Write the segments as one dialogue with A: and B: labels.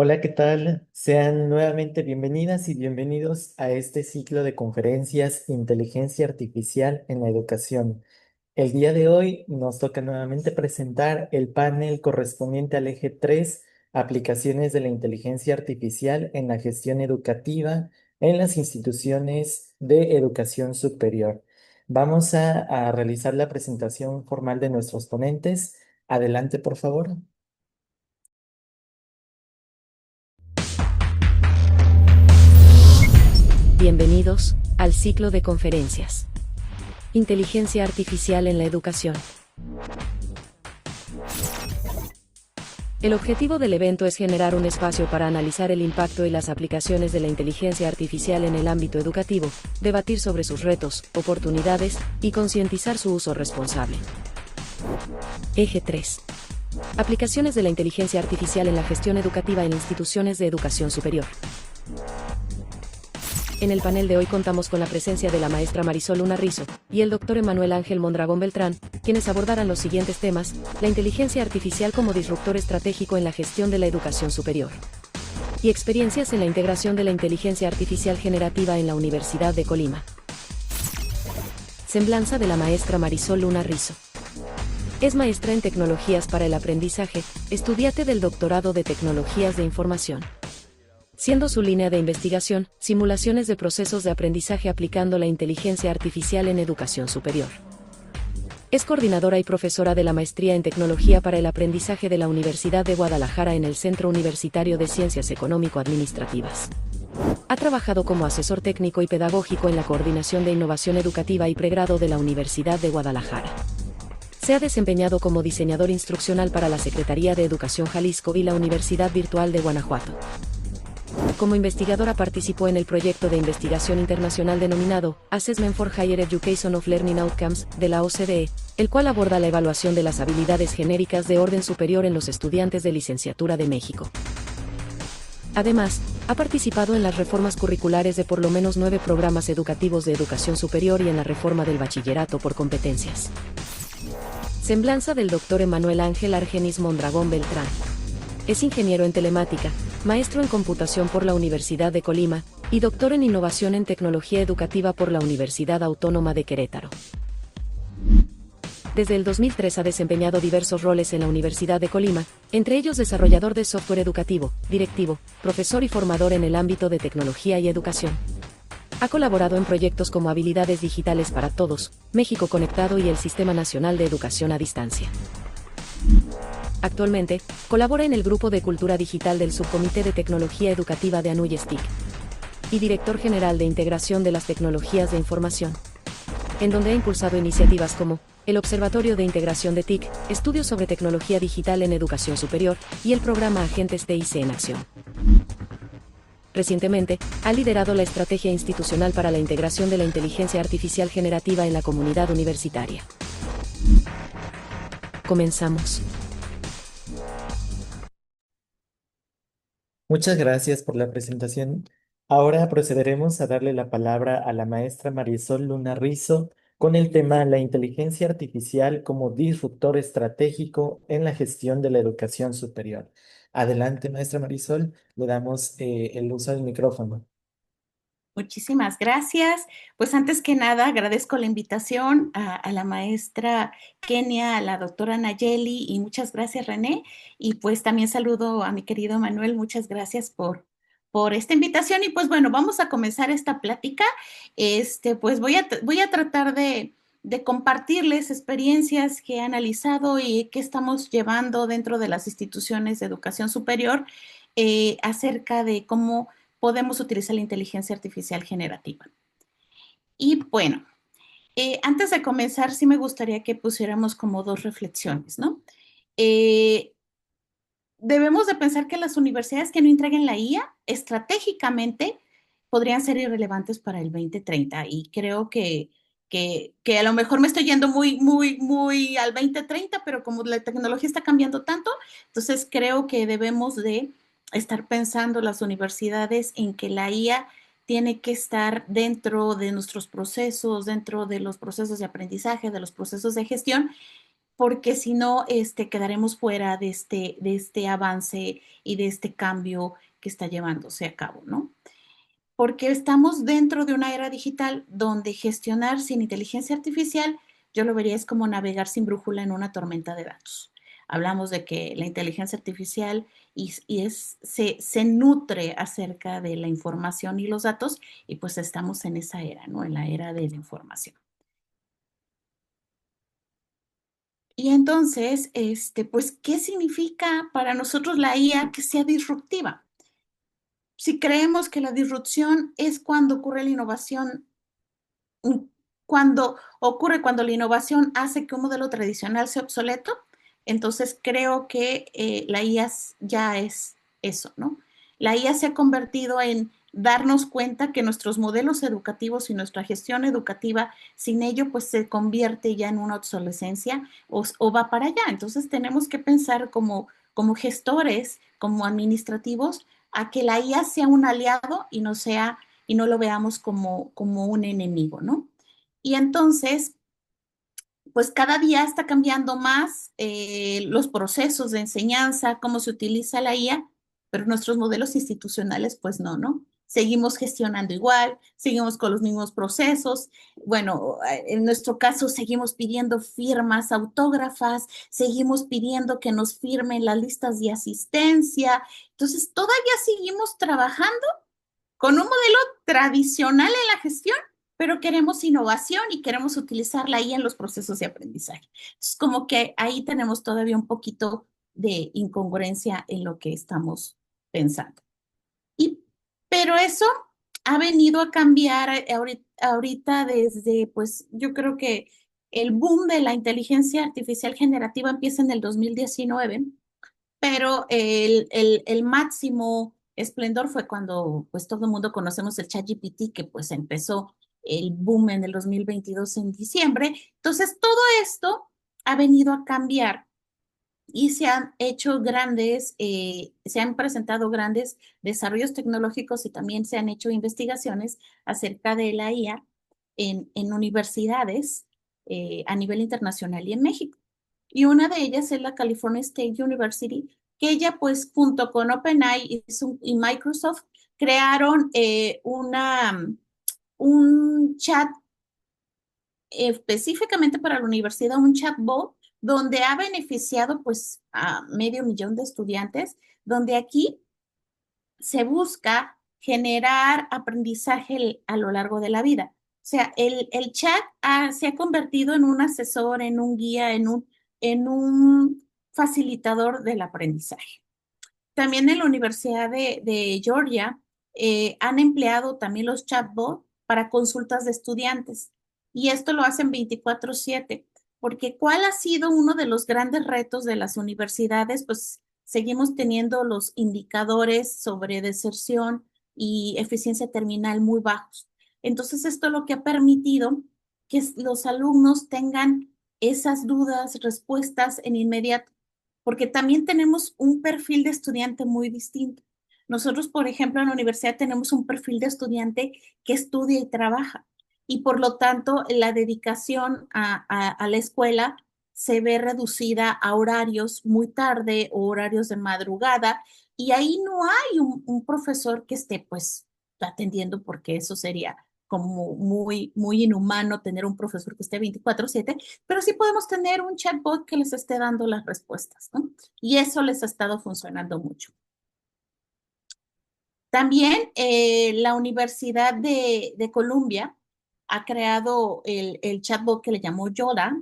A: Hola, ¿qué tal? Sean nuevamente bienvenidas y bienvenidos a este ciclo de conferencias Inteligencia Artificial en la Educación. El día de hoy nos toca nuevamente presentar el panel correspondiente al eje 3, aplicaciones de la inteligencia artificial en la gestión educativa en las instituciones de educación superior. Vamos a realizar la presentación formal de nuestros ponentes. Adelante, por favor.
B: Bienvenidos al ciclo de conferencias. Inteligencia artificial en la educación. El objetivo del evento es generar un espacio para analizar el impacto y las aplicaciones de la inteligencia artificial en el ámbito educativo, debatir sobre sus retos, oportunidades y concientizar su uso responsable. Eje 3. Aplicaciones de la inteligencia artificial en la gestión educativa en instituciones de educación superior. En el panel de hoy contamos con la presencia de la maestra Marisol Luna Rizo y el doctor Emanuel Ángel Mondragón Beltrán, quienes abordarán los siguientes temas: la inteligencia artificial como disruptor estratégico en la gestión de la educación superior, y experiencias en la integración de la inteligencia artificial generativa en la Universidad de Colima. Semblanza de la maestra Marisol Luna Rizo. Es maestra en tecnologías para el aprendizaje, estudiante del doctorado de tecnologías de información, siendo su línea de investigación, simulaciones de procesos de aprendizaje aplicando la inteligencia artificial en educación superior. Es coordinadora y profesora de la Maestría en Tecnología para el Aprendizaje de la Universidad de Guadalajara en el Centro Universitario de Ciencias Económico-Administrativas. Ha trabajado como asesor técnico y pedagógico en la Coordinación de Innovación Educativa y Pregrado de la Universidad de Guadalajara. Se ha desempeñado como diseñador instruccional para la Secretaría de Educación Jalisco y la Universidad Virtual de Guanajuato. Como investigadora participó en el proyecto de investigación internacional denominado Assessment for Higher Education of Learning Outcomes de la OCDE, el cual aborda la evaluación de las habilidades genéricas de orden superior en los estudiantes de licenciatura de México. Además, ha participado en las reformas curriculares de por lo menos 9 programas educativos de educación superior y en la reforma del bachillerato por competencias. Semblanza del doctor Emanuel Ángel Argenis Mondragón Beltrán. Es ingeniero en telemática, maestro en computación por la Universidad de Colima, y doctor en innovación en tecnología educativa por la Universidad Autónoma de Querétaro. Desde el 2003 ha desempeñado diversos roles en la Universidad de Colima, entre ellos desarrollador de software educativo, directivo, profesor y formador en el ámbito de tecnología y educación. Ha colaborado en proyectos como Habilidades Digitales para Todos, México Conectado y el Sistema Nacional de Educación a Distancia. Actualmente, colabora en el Grupo de Cultura Digital del Subcomité de Tecnología Educativa de ANUY STIC y director general de Integración de las Tecnologías de Información, en donde ha impulsado iniciativas como el Observatorio de Integración de TIC, estudios sobre tecnología digital en educación superior, y el programa Agentes TIC en Acción. Recientemente, ha liderado la estrategia institucional para la integración de la inteligencia artificial generativa en la comunidad universitaria. Comenzamos.
A: Muchas gracias por la presentación. Ahora procederemos a darle la palabra a la maestra Marisol Luna Rizo con el tema la inteligencia artificial como disruptor estratégico en la gestión de la educación superior. Adelante, maestra Marisol, le damos el uso del micrófono.
C: Muchísimas gracias. Pues antes que nada agradezco la invitación a la maestra Kenia, a la doctora Nayeli y muchas gracias René. Y pues también saludo a mi querido Manuel, muchas gracias por esta invitación. Y pues bueno, vamos a comenzar esta plática. Pues voy a tratar de compartirles experiencias que he analizado y que estamos llevando dentro de las instituciones de educación superior acerca de cómo podemos utilizar la inteligencia artificial generativa. Y bueno, antes de comenzar, sí me gustaría que pusiéramos como dos reflexiones, ¿no? Eh, Debemos de pensar que las universidades que no entreguen la IA estratégicamente podrían ser irrelevantes para el 2030 y creo que a lo mejor me estoy yendo muy al 2030, pero como la tecnología está cambiando tanto, entonces creo que debemos de estar pensando las universidades en que la IA tiene que estar dentro de nuestros procesos, dentro de los procesos de aprendizaje, de los procesos de gestión, porque si no, quedaremos fuera de este avance y de este cambio que está llevándose a cabo, ¿no? Porque estamos dentro de una era digital donde gestionar sin inteligencia artificial, yo lo vería es como navegar sin brújula en una tormenta de datos. Hablamos de que la inteligencia artificial se nutre acerca de la información y los datos, y pues estamos en esa era, ¿no? En la era de la información. Y entonces, pues, ¿qué significa para nosotros la IA que sea disruptiva? Si creemos que la disrupción es cuando ocurre la innovación, cuando la innovación hace que un modelo tradicional sea obsoleto, entonces creo que la IA ya es eso, ¿no? La IA se ha convertido en darnos cuenta que nuestros modelos educativos y nuestra gestión educativa, sin ello, pues se convierte ya en una obsolescencia o va para allá. Entonces tenemos que pensar como gestores, como administrativos, a que la IA sea un aliado y no lo veamos como un enemigo, ¿no? Y entonces, pues cada día está cambiando más los procesos de enseñanza, cómo se utiliza la IA, pero nuestros modelos institucionales, pues no, ¿no? Seguimos gestionando igual, seguimos con los mismos procesos. Bueno, en nuestro caso seguimos pidiendo firmas autógrafas, seguimos pidiendo que nos firmen las listas de asistencia. Entonces, todavía seguimos trabajando con un modelo tradicional en la gestión, pero queremos innovación y queremos utilizarla ahí en los procesos de aprendizaje. Entonces, como que ahí tenemos todavía un poquito de incongruencia en lo que estamos pensando. Y, pero eso ha venido a cambiar ahorita desde, pues yo creo que el boom de la inteligencia artificial generativa empieza en el 2019, pero el máximo esplendor fue cuando pues todo el mundo conocemos el ChatGPT, que pues empezó el boom en el 2022 en diciembre. Entonces, todo esto ha venido a cambiar y se han hecho se han presentado grandes desarrollos tecnológicos y también se han hecho investigaciones acerca de la IA en universidades a nivel internacional y en México. Y una de ellas es la California State University, que ella pues junto con OpenAI y Microsoft crearon un chat específicamente para la universidad, un chatbot donde ha beneficiado pues a 500,000 de estudiantes, donde aquí se busca generar aprendizaje a lo largo de la vida. O sea, el chat se ha convertido en un asesor, en un guía, en un facilitador del aprendizaje. También en la Universidad de Georgia han empleado también los chatbots para consultas de estudiantes y esto lo hacen 24/7, porque ¿cuál ha sido uno de los grandes retos de las universidades? Pues seguimos teniendo los indicadores sobre deserción y eficiencia terminal muy bajos. Entonces esto lo que ha permitido que los alumnos tengan esas dudas, respuestas en inmediato, porque también tenemos un perfil de estudiante muy distinto. Nosotros, por ejemplo, en la universidad tenemos un perfil de estudiante que estudia y trabaja, y por lo tanto la dedicación a la escuela se ve reducida a horarios muy tarde o horarios de madrugada, y ahí no hay un profesor que esté pues atendiendo, porque eso sería como muy inhumano tener un profesor que esté 24/7, pero sí podemos tener un chatbot que les esté dando las respuestas, ¿no? Y eso les ha estado funcionando mucho. También la Universidad de Columbia ha creado el chatbot que le llamó Yoda,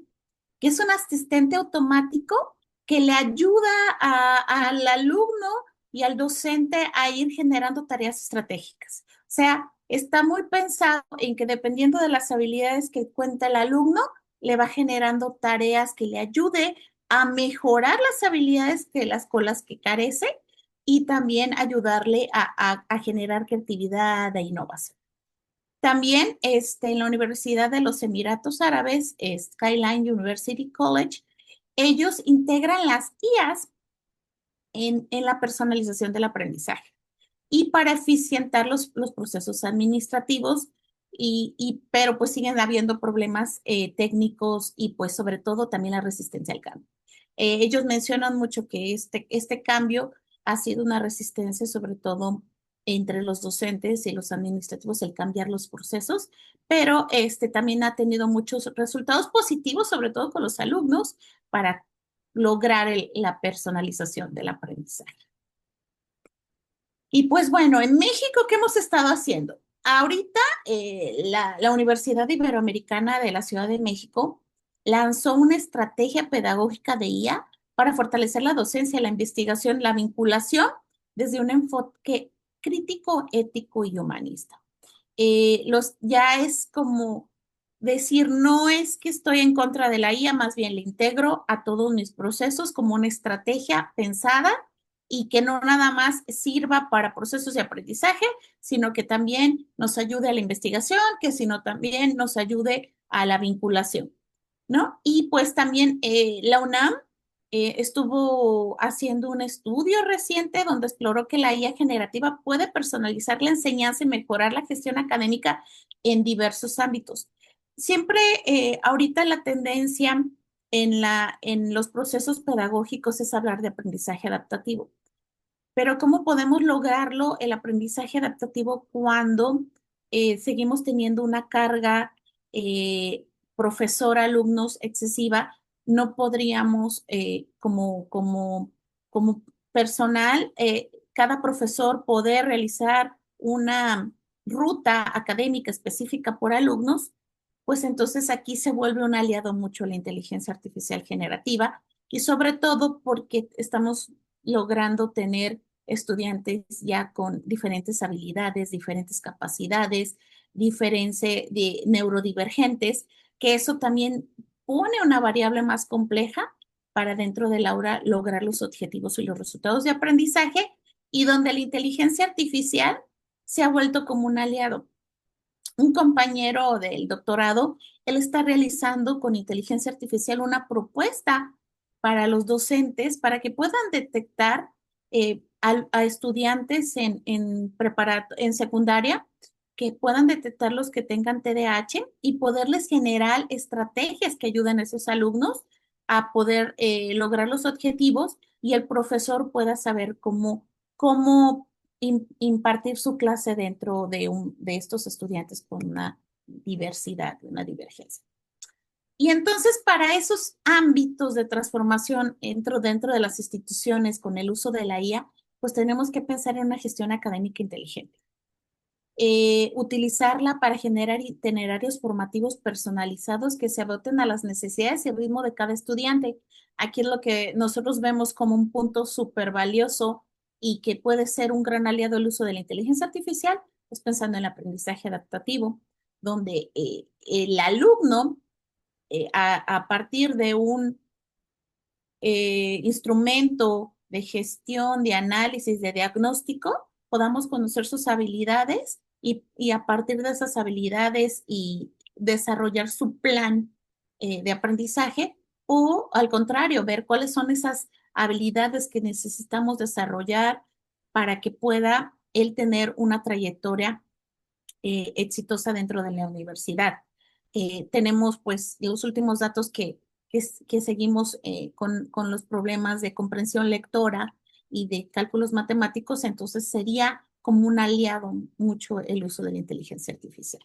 C: que es un asistente automático que le ayuda al alumno y al docente a ir generando tareas estratégicas. O sea, está muy pensado en que dependiendo de las habilidades que cuenta el alumno, le va generando tareas que le ayude a mejorar las habilidades con las que carece y también ayudarle a generar creatividad e innovación. También en la Universidad de los Emiratos Árabes, Skyline University College, ellos integran las IAs en la personalización del aprendizaje y para eficientar los procesos administrativos pero pues siguen habiendo problemas técnicos y pues sobre todo también la resistencia al cambio. Ellos mencionan mucho que este cambio ha sido una resistencia sobre todo entre los docentes y los administrativos el cambiar los procesos, pero también ha tenido muchos resultados positivos, sobre todo con los alumnos, para lograr la personalización del aprendizaje. Y pues bueno, en México, ¿qué hemos estado haciendo? Ahorita la Universidad Iberoamericana de la Ciudad de México lanzó una estrategia pedagógica de IA para fortalecer la docencia, la investigación, la vinculación desde un enfoque crítico, ético y humanista. Ya es como decir, no es que estoy en contra de la IA, más bien le integro a todos mis procesos como una estrategia pensada y que no nada más sirva para procesos de aprendizaje, sino que también nos ayude a la investigación, que sino también nos ayude a la vinculación, ¿no? Y pues también la UNAM estuvo haciendo un estudio reciente donde exploró que la IA generativa puede personalizar la enseñanza y mejorar la gestión académica en diversos ámbitos. Siempre, ahorita la tendencia en los procesos pedagógicos es hablar de aprendizaje adaptativo. Pero ¿cómo podemos lograrlo el aprendizaje adaptativo cuando seguimos teniendo una carga profesor-alumnos excesiva? No podríamos, como personal, cada profesor poder realizar una ruta académica específica por alumnos, pues entonces aquí se vuelve un aliado mucho la inteligencia artificial generativa y sobre todo porque estamos logrando tener estudiantes ya con diferentes habilidades, diferentes capacidades, neurodivergentes, que eso también pone una variable más compleja para dentro del aula lograr los objetivos y los resultados de aprendizaje y donde la inteligencia artificial se ha vuelto como un aliado. Un compañero del doctorado, él está realizando con inteligencia artificial una propuesta para los docentes para que puedan detectar a estudiantes en secundaria, que puedan detectar los que tengan TDAH y poderles generar estrategias que ayuden a esos alumnos a poder lograr los objetivos y el profesor pueda saber cómo impartir su clase dentro de estos estudiantes con una diversidad, una divergencia. Y entonces, para esos ámbitos de transformación dentro de las instituciones con el uso de la IA, pues tenemos que pensar en una gestión académica inteligente. Utilizarla para generar itinerarios formativos personalizados que se adapten a las necesidades y el ritmo de cada estudiante. Aquí es lo que nosotros vemos como un punto súper valioso y que puede ser un gran aliado el uso de la inteligencia artificial, pues pensando en el aprendizaje adaptativo, donde el alumno, a partir de un instrumento de gestión, de análisis, de diagnóstico, podamos conocer sus habilidades y a partir de esas habilidades y desarrollar su plan de aprendizaje o al contrario, ver cuáles son esas habilidades que necesitamos desarrollar para que pueda él tener una trayectoria exitosa dentro de la universidad. Tenemos pues los últimos datos que seguimos con los problemas de comprensión lectora y de cálculos matemáticos, entonces sería como un aliado mucho el uso de la inteligencia artificial.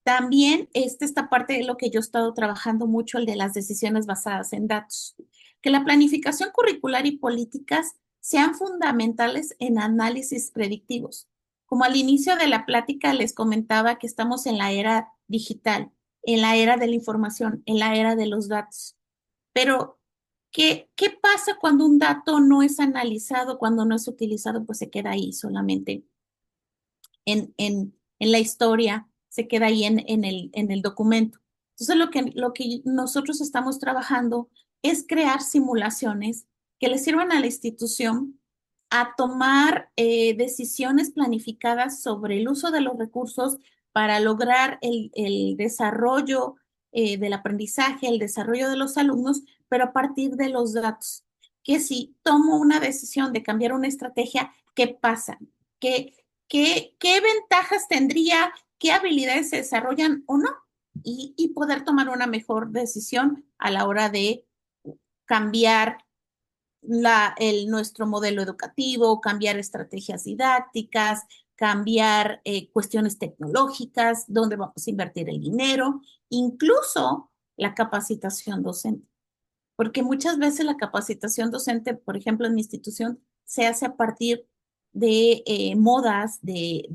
C: También esta parte de lo que yo he estado trabajando mucho, el de las decisiones basadas en datos, que la planificación curricular y políticas sean fundamentales en análisis predictivos. Como al inicio de la plática les comentaba que estamos en la era digital, en la era de la información, en la era de los datos. Pero, ¿qué pasa cuando un dato no es analizado, cuando no es utilizado? Pues se queda ahí solamente en la historia, se queda ahí en el documento. Entonces, lo que nosotros estamos trabajando es crear simulaciones que le sirvan a la institución a tomar decisiones planificadas sobre el uso de los recursos para lograr el desarrollo del aprendizaje, el desarrollo de los alumnos, pero a partir de los datos. Que si tomo una decisión de cambiar una estrategia, ¿qué pasa? ¿Qué ventajas tendría qué habilidades se desarrollan o no y poder tomar una mejor decisión a la hora de cambiar nuestro modelo educativo, cambiar estrategias didácticas, cambiar cuestiones tecnológicas, dónde vamos a invertir el dinero, incluso la capacitación docente. Porque muchas veces la capacitación docente, por ejemplo, en mi institución, se hace a partir de modas, de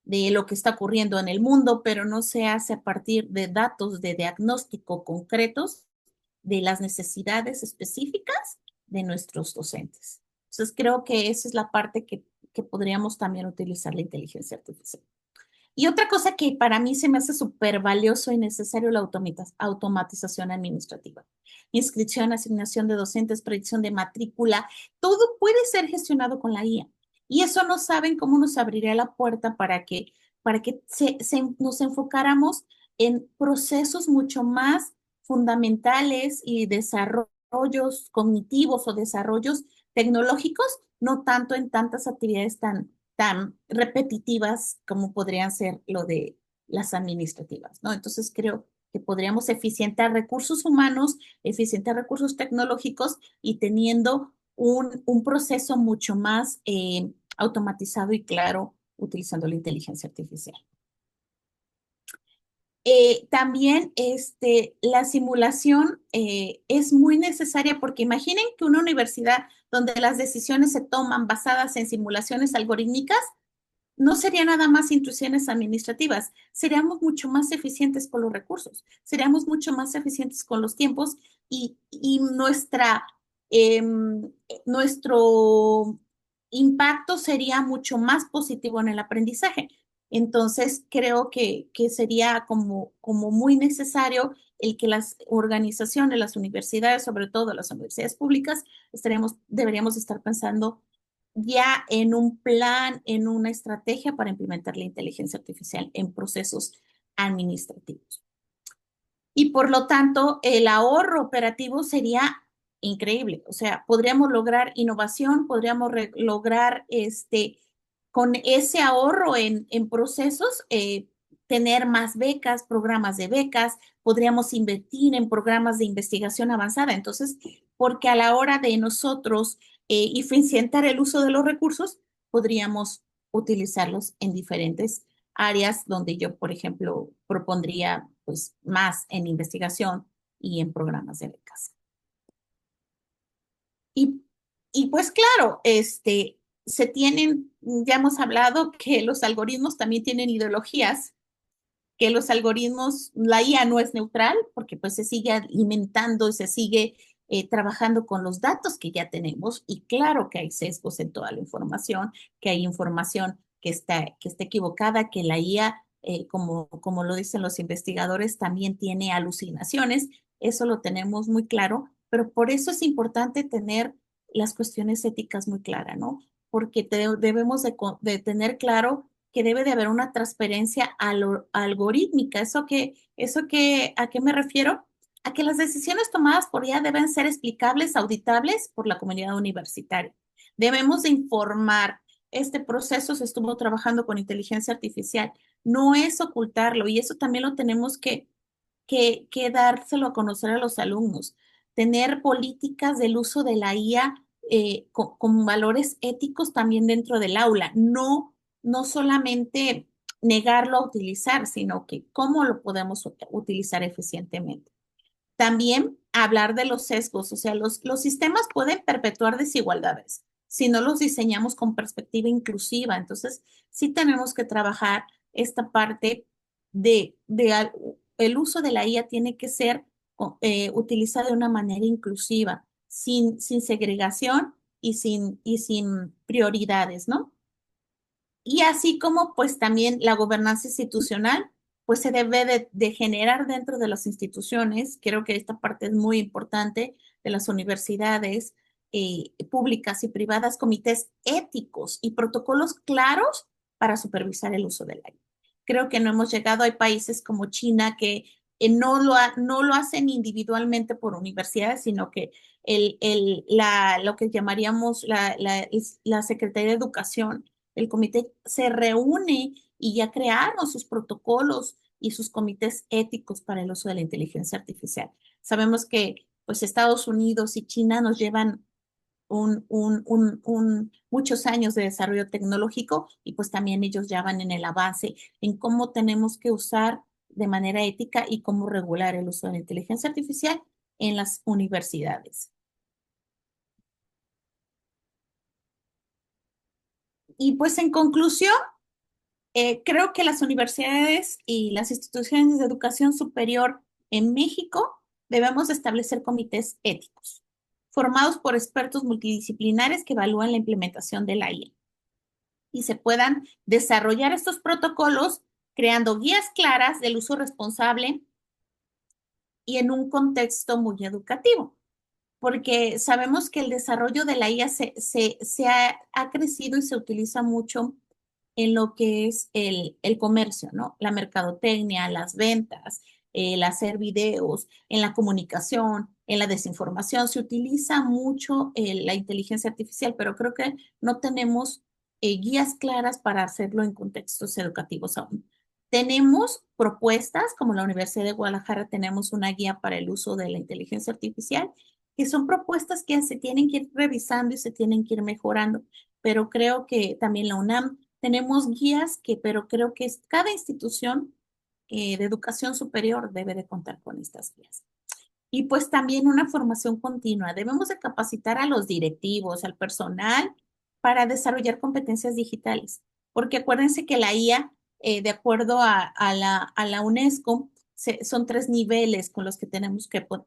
C: lo que está ocurriendo en el mundo, pero no se hace a partir de datos de diagnóstico concretos de las necesidades específicas de nuestros docentes. Entonces, creo que esa es la parte que podríamos también utilizar la inteligencia artificial. Y otra cosa que para mí se me hace súper valioso y necesario la automatización administrativa. Inscripción, asignación de docentes, predicción de matrícula, todo puede ser gestionado con la IA. Y eso no saben cómo nos abriría la puerta para que nos enfocáramos en procesos mucho más fundamentales y desarrollos cognitivos o desarrollos tecnológicos, no tanto en tantas actividades tan repetitivas como podrían ser lo de las administrativas, ¿no? Entonces creo que podríamos eficientar recursos humanos, eficientar recursos tecnológicos y teniendo un proceso mucho más automatizado y claro utilizando la inteligencia artificial. También la simulación es muy necesaria porque imaginen que una universidad donde las decisiones se toman basadas en simulaciones algorítmicas, no sería nada más intuiciones administrativas, seríamos mucho más eficientes con los recursos, seríamos mucho más eficientes con los tiempos y eh, nuestro impacto sería mucho más positivo en el aprendizaje. Entonces, creo que sería como muy necesario el que las organizaciones, las universidades, sobre todo las universidades públicas, deberíamos estar pensando ya en un plan, en una estrategia para implementar la inteligencia artificial en procesos administrativos. Y por lo tanto, el ahorro operativo sería increíble. O sea, podríamos lograr innovación, podríamos lograr con ese ahorro en procesos, tener más becas, programas de becas, podríamos invertir en programas de investigación avanzada. Entonces, porque a la hora de nosotros eficientar el uso de los recursos, podríamos utilizarlos en diferentes áreas donde yo, por ejemplo, propondría pues más en investigación y en programas de becas. Y, y pues claro, ya hemos hablado que los algoritmos también tienen ideologías, que los algoritmos, la IA no es neutral porque pues se sigue alimentando, se sigue trabajando con los datos que ya tenemos y claro que hay sesgos en toda la información, que hay información que está equivocada, que la IA, como lo dicen los investigadores, también tiene alucinaciones, eso lo tenemos muy claro, pero por eso es importante tener las cuestiones éticas muy claras, ¿no? Porque debemos de tener claro que debe de haber una transparencia algorítmica. ¿A qué me refiero? A que las decisiones tomadas por ella deben ser explicables, auditables por la comunidad universitaria. Debemos de informar. Este proceso se estuvo trabajando con inteligencia artificial. No es ocultarlo y eso también lo tenemos que dárselo a conocer a los alumnos. Tener políticas del uso de la IA con valores éticos también dentro del aula. No solamente negarlo a utilizar, sino que cómo lo podemos utilizar eficientemente. También hablar de los sesgos, o sea, los sistemas pueden perpetuar desigualdades si no los diseñamos con perspectiva inclusiva. Entonces, sí tenemos que trabajar esta parte de el uso de la IA tiene que ser utilizado de una manera inclusiva, sin segregación y sin prioridades, ¿no? Y así como pues también la gobernanza institucional, pues se debe de generar dentro de las instituciones. Creo que esta parte es muy importante de las universidades públicas y privadas, comités éticos y protocolos claros para supervisar el uso del aire. Creo que no hemos llegado, hay países como China que no lo hacen individualmente por universidades, sino que lo que llamaríamos la Secretaría de Educación, el comité se reúne y ya crearon sus protocolos y sus comités éticos para el uso de la inteligencia artificial. Sabemos que pues Estados Unidos y China nos llevan muchos años de desarrollo tecnológico y pues también ellos ya van en el avance en cómo tenemos que usar de manera ética y cómo regular el uso de la inteligencia artificial en las universidades. Y pues en conclusión, creo que las universidades y las instituciones de educación superior en México debemos establecer comités éticos, formados por expertos multidisciplinares que evalúan la implementación de la IA y se puedan desarrollar estos protocolos creando guías claras del uso responsable y en un contexto muy educativo, porque sabemos que el desarrollo de la IA ha crecido y se utiliza mucho en lo que es el comercio, ¿no? La mercadotecnia, las ventas, el hacer videos, en la comunicación, en la desinformación. Se utiliza mucho la inteligencia artificial, pero creo que no tenemos guías claras para hacerlo en contextos educativos aún. Tenemos propuestas, como la Universidad de Guadalajara tenemos una guía para el uso de la inteligencia artificial, que son propuestas que se tienen que ir revisando y se tienen que ir mejorando, pero creo que también la UNAM tenemos guías pero creo que cada institución de educación superior debe de contar con estas guías. Y pues también una formación continua. Debemos de capacitar a los directivos, al personal, para desarrollar competencias digitales. Porque acuérdense que la IA, de acuerdo a la UNESCO, son tres niveles con los que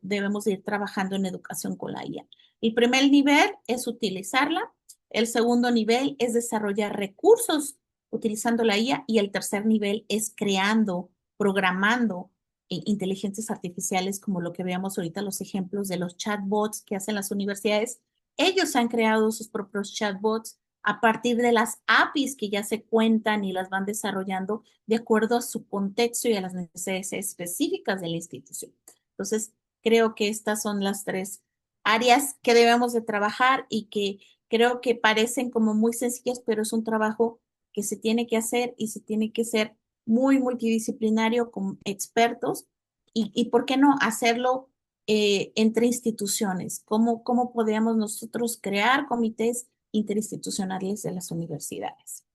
C: debemos de ir trabajando en educación con la IA. El primer nivel es utilizarla. El segundo nivel es desarrollar recursos utilizando la IA. Y el tercer nivel es creando, programando inteligencias artificiales, como lo que veamos ahorita, los ejemplos de los chatbots que hacen las universidades. Ellos han creado sus propios chatbots a partir de las APIs que ya se cuentan y las van desarrollando de acuerdo a su contexto y a las necesidades específicas de la institución. Entonces, creo que estas son las tres áreas que debemos de trabajar y que creo que parecen como muy sencillas, pero es un trabajo que se tiene que hacer y se tiene que ser muy multidisciplinario con expertos y ¿por qué no hacerlo entre instituciones? ¿Cómo podríamos nosotros crear comités interinstitucionales de las universidades?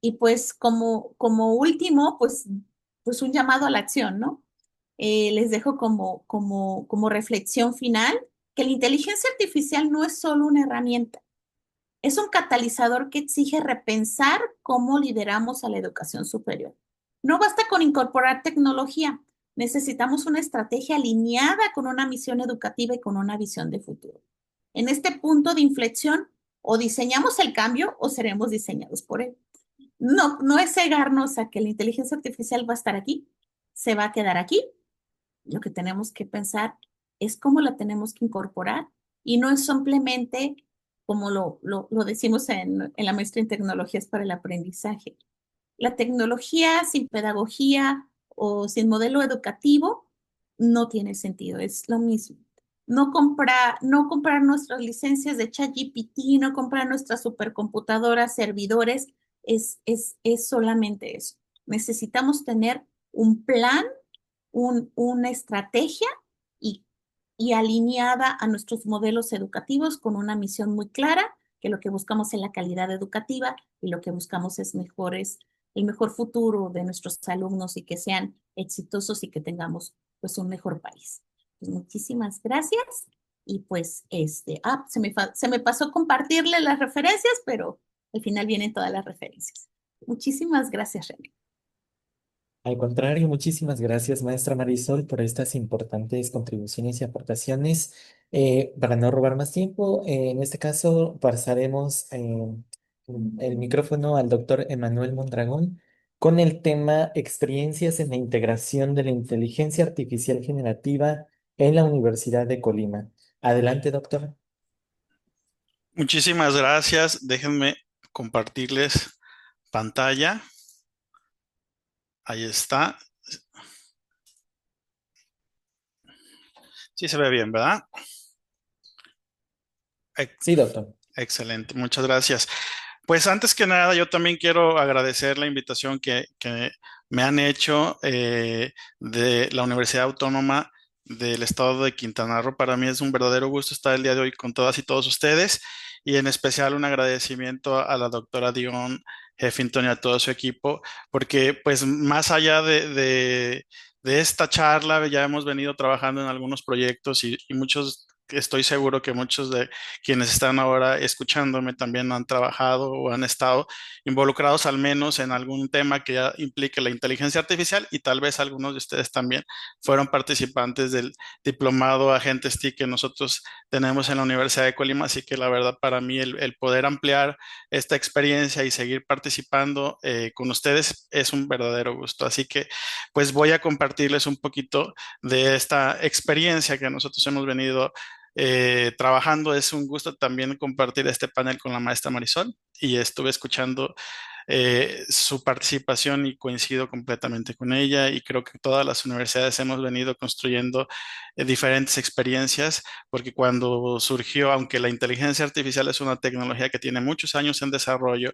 C: Y pues como último, pues un llamado a la acción, ¿no? Les dejo como reflexión final que la inteligencia artificial no es solo una herramienta, es un catalizador que exige repensar cómo lideramos a la educación superior. No basta con incorporar tecnología, necesitamos una estrategia alineada con una misión educativa y con una visión de futuro. En este punto de inflexión, o diseñamos el cambio o seremos diseñados por él. No es cegarnos a que la inteligencia artificial va a estar aquí, se va a quedar aquí. Lo que tenemos que pensar es cómo la tenemos que incorporar y no es simplemente como lo decimos en la maestría en tecnologías para el aprendizaje. La tecnología sin pedagogía o sin modelo educativo no tiene sentido, es lo mismo. No comprar nuestras licencias de ChatGPT, no comprar nuestras supercomputadoras, servidores, es solamente eso. Necesitamos tener un plan, una estrategia y, y alineada a nuestros modelos educativos con una misión muy clara, que lo que buscamos es la calidad educativa y lo que buscamos es el mejor futuro de nuestros alumnos y que sean exitosos y que tengamos pues un mejor país. Pues, muchísimas gracias y pues se me pasó compartirle las referencias, pero al final vienen todas las referencias. Muchísimas gracias, René.
A: Al contrario, muchísimas gracias, maestra Marisol, por estas importantes contribuciones y aportaciones. Para no robar más tiempo, en este caso pasaremos el micrófono al doctor Emanuel Mondragón con el tema Experiencias en la integración de la inteligencia artificial generativa en la Universidad de Colima. Adelante, doctor.
D: Muchísimas gracias. Déjenme compartirles pantalla. Ahí está. Sí se ve bien, ¿verdad?
A: Sí, doctor.
D: Excelente, muchas gracias. Pues antes que nada, yo también quiero agradecer la invitación que me han hecho de la Universidad Autónoma del Estado de Quintana Roo. Para mí es un verdadero gusto estar el día de hoy con todas y todos ustedes y en especial un agradecimiento a la doctora Dion Heffington y a todo su equipo, porque pues más allá de esta charla, ya hemos venido trabajando en algunos proyectos y muchos. Estoy seguro que muchos de quienes están ahora escuchándome también han trabajado o han estado involucrados al menos en algún tema que ya implique la inteligencia artificial y tal vez algunos de ustedes también fueron participantes del diplomado Agentes TIC que nosotros tenemos en la Universidad de Colima, así que la verdad para mí el poder ampliar esta experiencia y seguir participando con ustedes es un verdadero gusto. Así que pues voy a compartirles un poquito de esta experiencia que nosotros hemos venido trabajando. Es un gusto también compartir este panel con la maestra Marisol y estuve escuchando su participación y coincido completamente con ella y creo que todas las universidades hemos venido construyendo diferentes experiencias porque cuando surgió, aunque la inteligencia artificial es una tecnología que tiene muchos años en desarrollo,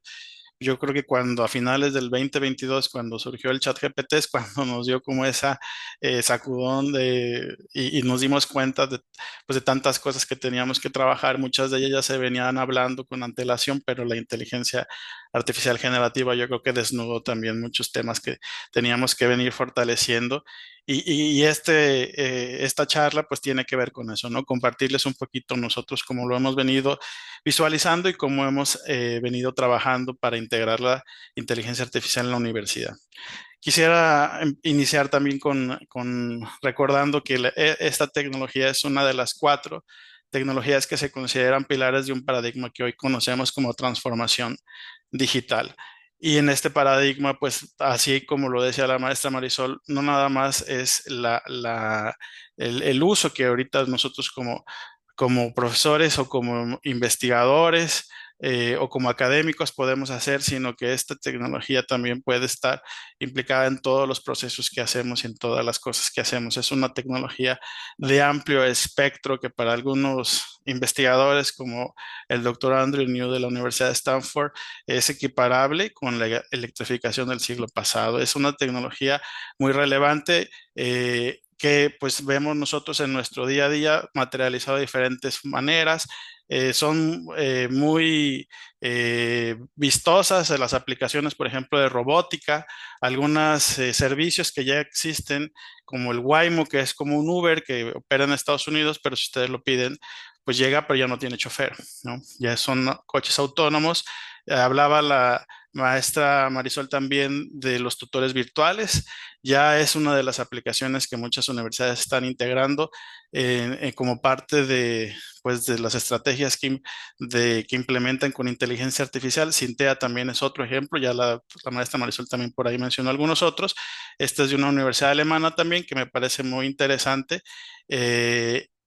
D: yo creo que cuando a finales del 2022, cuando surgió el chat GPT, es cuando nos dio como esa sacudón y nos dimos cuenta pues, de tantas cosas que teníamos que trabajar. Muchas de ellas ya se venían hablando con antelación, pero la inteligencia artificial generativa yo creo que desnudó también muchos temas que teníamos que venir fortaleciendo. Esta charla pues tiene que ver con eso, ¿no? Compartirles un poquito nosotros cómo lo hemos venido visualizando y cómo hemos venido trabajando para integrar la inteligencia artificial en la universidad. Quisiera iniciar también con recordando que esta tecnología es una de las 4 tecnologías que se consideran pilares de un paradigma que hoy conocemos como transformación digital. Y en este paradigma, pues así como lo decía la maestra Marisol, no nada más es el uso que ahorita nosotros como profesores o como investigadores o como académicos podemos hacer, sino que esta tecnología también puede estar implicada en todos los procesos que hacemos y en todas las cosas que hacemos. Es una tecnología de amplio espectro que para algunos investigadores como el doctor Andrew New de la Universidad de Stanford es equiparable con la electrificación del siglo pasado. Es una tecnología muy relevante. Que pues vemos nosotros en nuestro día a día materializado de diferentes maneras. Son muy vistosas las aplicaciones, por ejemplo, de robótica, algunos servicios que ya existen, como el Waymo, que es como un Uber que opera en Estados Unidos, pero si ustedes lo piden, pues llega, pero ya no tiene chofer, ¿no? Ya son coches autónomos. Hablaba la maestra Marisol también de los tutores virtuales. Ya es una de las aplicaciones que muchas universidades están integrando como parte pues, de las estrategias que implementan con inteligencia artificial. Cintea también es otro ejemplo, ya la maestra Marisol también por ahí mencionó algunos otros. Esta es de una universidad alemana también que me parece muy interesante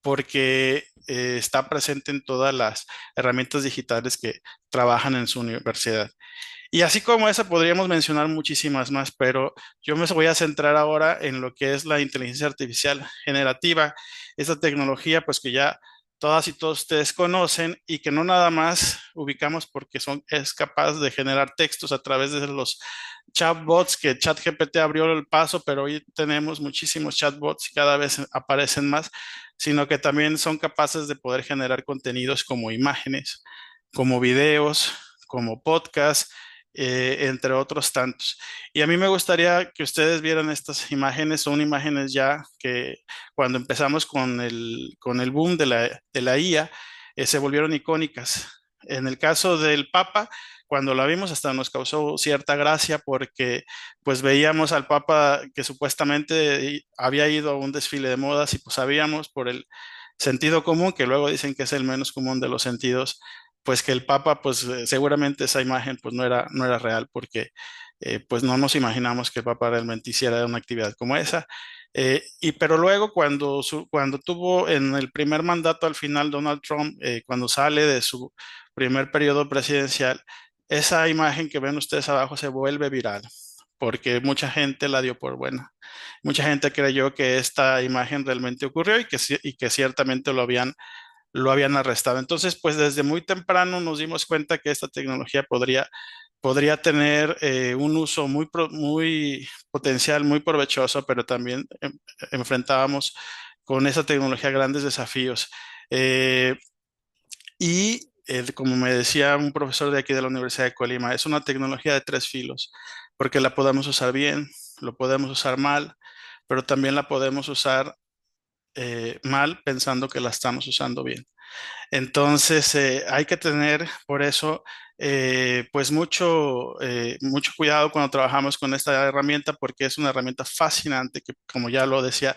D: porque está presente en todas las herramientas digitales que trabajan en su universidad. Y así como esa podríamos mencionar muchísimas más, pero yo me voy a centrar ahora en lo que es la inteligencia artificial generativa, esta tecnología pues que ya todas y todos ustedes conocen y que no nada más ubicamos porque es capaz de generar textos a través de los chatbots que ChatGPT abrió el paso, pero hoy tenemos muchísimos chatbots y cada vez aparecen más, sino que también son capaces de poder generar contenidos como imágenes, como videos, como podcasts entre otros tantos. Y a mí me gustaría que ustedes vieran estas imágenes, son imágenes ya que cuando empezamos con el boom de la IA, se volvieron icónicas. En el caso del Papa, cuando la vimos hasta nos causó cierta gracia porque pues veíamos al Papa que supuestamente había ido a un desfile de modas y pues sabíamos por el sentido común, que luego dicen que es el menos común de los sentidos, pues que el Papa, pues seguramente esa imagen pues no era real porque pues no nos imaginamos que el Papa realmente hiciera una actividad como esa. Pero luego cuando tuvo en el primer mandato al final Donald Trump, cuando sale de su primer periodo presidencial, esa imagen que ven ustedes abajo se vuelve viral porque mucha gente la dio por buena. Mucha gente creyó que esta imagen realmente ocurrió y que ciertamente lo habían arrestado. Entonces, pues desde muy temprano nos dimos cuenta que esta tecnología podría tener un uso muy potencial, muy provechoso, pero también enfrentábamos con esa tecnología grandes desafíos. Eh, como me decía un profesor de aquí de la Universidad de Colima, es una tecnología de tres filos, porque la podemos usar bien, lo podemos usar mal, pero también la podemos usar mal pensando que la estamos usando bien. Entonces, hay que tener por eso, pues mucho cuidado cuando trabajamos con esta herramienta, porque es una herramienta fascinante que, como ya lo decía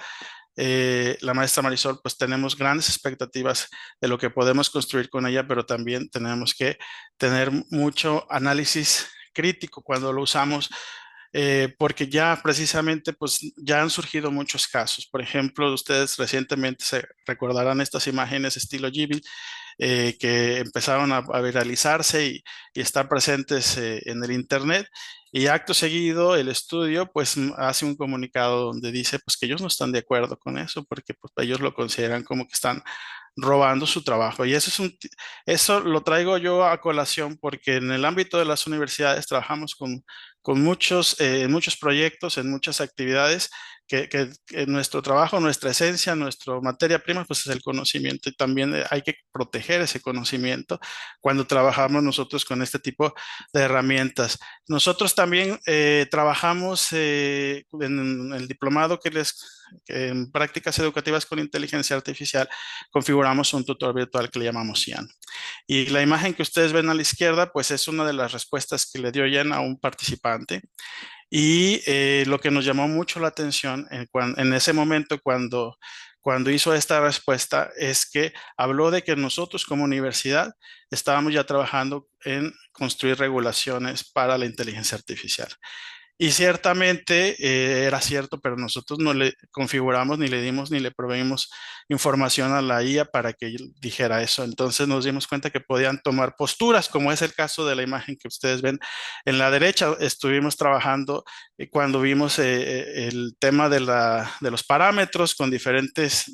D: la maestra Marisol, pues tenemos grandes expectativas de lo que podemos construir con ella, pero también tenemos que tener mucho análisis crítico cuando lo usamos, porque ya precisamente pues ya han surgido muchos casos. Por ejemplo, ustedes recientemente se recordarán estas imágenes estilo Ghibli, que empezaron a viralizarse y estar presentes en el Internet. Y acto seguido, el estudio pues hace un comunicado donde dice pues que ellos no están de acuerdo con eso porque pues ellos lo consideran como que están robando su trabajo. Y eso lo traigo yo a colación porque en el ámbito de las universidades trabajamos con muchos proyectos, en muchas actividades que nuestro trabajo, nuestra esencia, nuestra materia prima, pues es el conocimiento y también hay que proteger ese conocimiento cuando trabajamos nosotros con este tipo de herramientas. Nosotros también trabajamos en el diplomado que en prácticas educativas con inteligencia artificial, configuramos un tutor virtual que le llamamos Cian. Y la imagen que ustedes ven a la izquierda, pues es una de las respuestas que le dio Ian a un participante. Y lo que nos llamó mucho la atención en ese momento cuando hizo esta respuesta es que habló de que nosotros como universidad estábamos ya trabajando en construir regulaciones para la inteligencia artificial. Y ciertamente era cierto, pero nosotros no le configuramos, ni le dimos, ni le proveímos información a la IA para que dijera eso. Entonces nos dimos cuenta que podían tomar posturas, como es el caso de la imagen que ustedes ven en la derecha. Estuvimos trabajando cuando vimos el tema de los parámetros con diferentes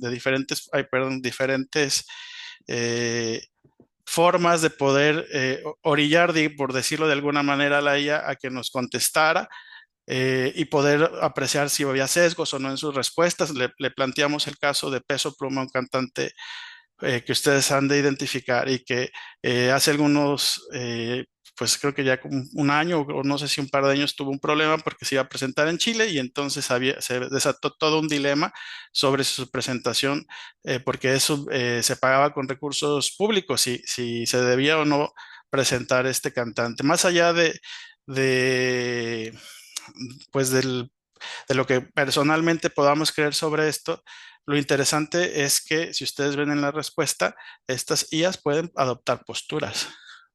D: formas de poder orillar, por decirlo de alguna manera, a la IA a que nos contestara y poder apreciar si había sesgos o no en sus respuestas. Le planteamos el caso de Peso Pluma, un cantante que ustedes han de identificar y que hace pues creo que ya como un año o no sé si un par de años tuvo un problema porque se iba a presentar en Chile y entonces se desató todo un dilema sobre su presentación porque eso se pagaba con recursos públicos, si se debía o no presentar este cantante. Más allá de pues de lo que personalmente podamos creer sobre esto, lo interesante es que si ustedes ven en la respuesta, estas IAs pueden adoptar posturas.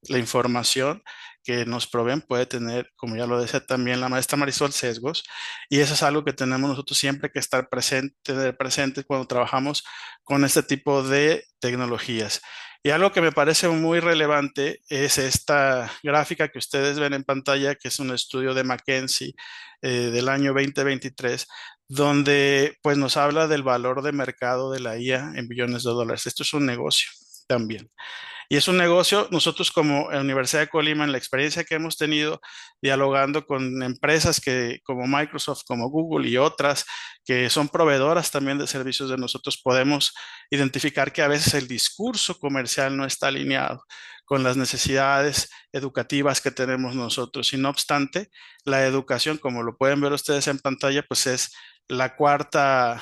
D: La información que nos proveen puede tener, como ya lo decía también la maestra Marisol, sesgos, y eso es algo que tenemos nosotros siempre que estar presentes cuando trabajamos con este tipo de tecnologías. Y algo que me parece muy relevante es esta gráfica que ustedes ven en pantalla, que es un estudio de McKinsey del año 2023, donde pues nos habla del valor de mercado de la IA en billones de dólares. Esto es un negocio también. Y es un negocio, nosotros como Universidad de Colima, en la experiencia que hemos tenido dialogando con empresas como Microsoft, como Google y otras que son proveedoras también de servicios de nosotros, podemos identificar que a veces el discurso comercial no está alineado con las necesidades educativas que tenemos nosotros. Y no obstante, la educación, como lo pueden ver ustedes en pantalla, pues es la cuarta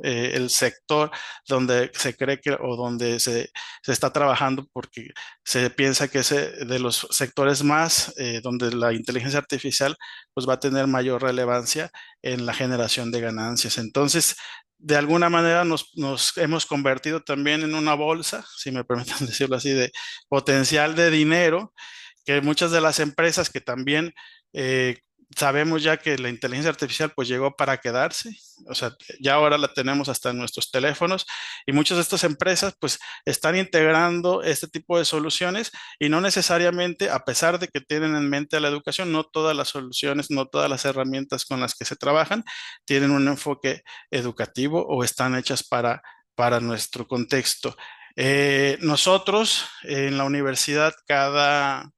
D: el sector donde se cree que o donde se está trabajando porque se piensa que es de los sectores más donde la inteligencia artificial pues va a tener mayor relevancia en la generación de ganancias. Entonces, de alguna manera nos hemos convertido también en una bolsa, si me permiten decirlo así, de potencial de dinero que muchas de las empresas que también sabemos ya que la inteligencia artificial pues llegó para quedarse, o sea, ya ahora la tenemos hasta en nuestros teléfonos y muchas de estas empresas pues están integrando este tipo de soluciones y no necesariamente, a pesar de que tienen en mente a la educación, no todas las soluciones, no todas las herramientas con las que se trabajan tienen un enfoque educativo o están hechas para nuestro contexto. Nosotros en la universidad cada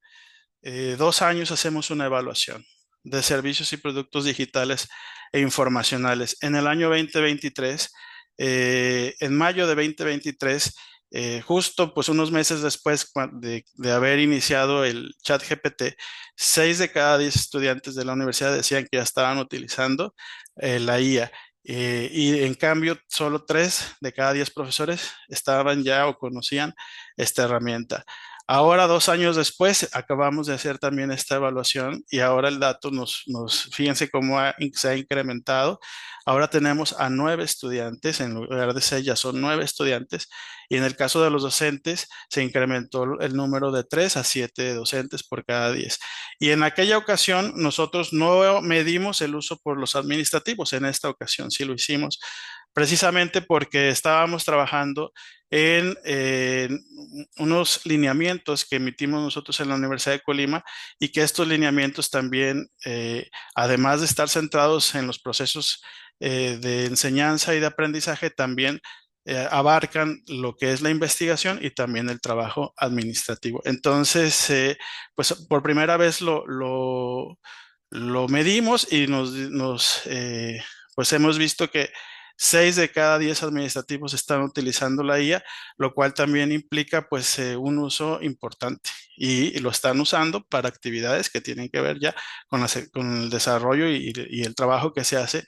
D: 2 años hacemos una evaluación de servicios y productos digitales e informacionales. En el año 2023, en mayo de 2023, justo pues unos meses después de haber iniciado el chat GPT, 6 de cada 10 estudiantes de la universidad decían que ya estaban utilizando la IA. Y en cambio, solo 3 de cada 10 profesores estaban ya o conocían esta herramienta. Ahora, 2 años después, acabamos de hacer también esta evaluación y ahora el dato fíjense cómo se ha incrementado. Ahora tenemos a 9 estudiantes, en lugar de 6 ya son 9 estudiantes, y en el caso de los docentes se incrementó el número de 3 a 7 docentes por cada 10. Y en aquella ocasión nosotros no medimos el uso por los administrativos, en esta ocasión sí lo hicimos, precisamente porque estábamos trabajando en unos lineamientos que emitimos nosotros en la Universidad de Colima y que estos lineamientos también, además de estar centrados en los procesos de enseñanza y de aprendizaje, también abarcan lo que es la investigación y también el trabajo administrativo. Entonces, pues por primera vez lo medimos y pues hemos visto que 6 de cada 10 administrativos están utilizando la IA, lo cual también implica pues un uso importante y lo están usando para actividades que tienen que ver ya con el desarrollo y el trabajo que se hace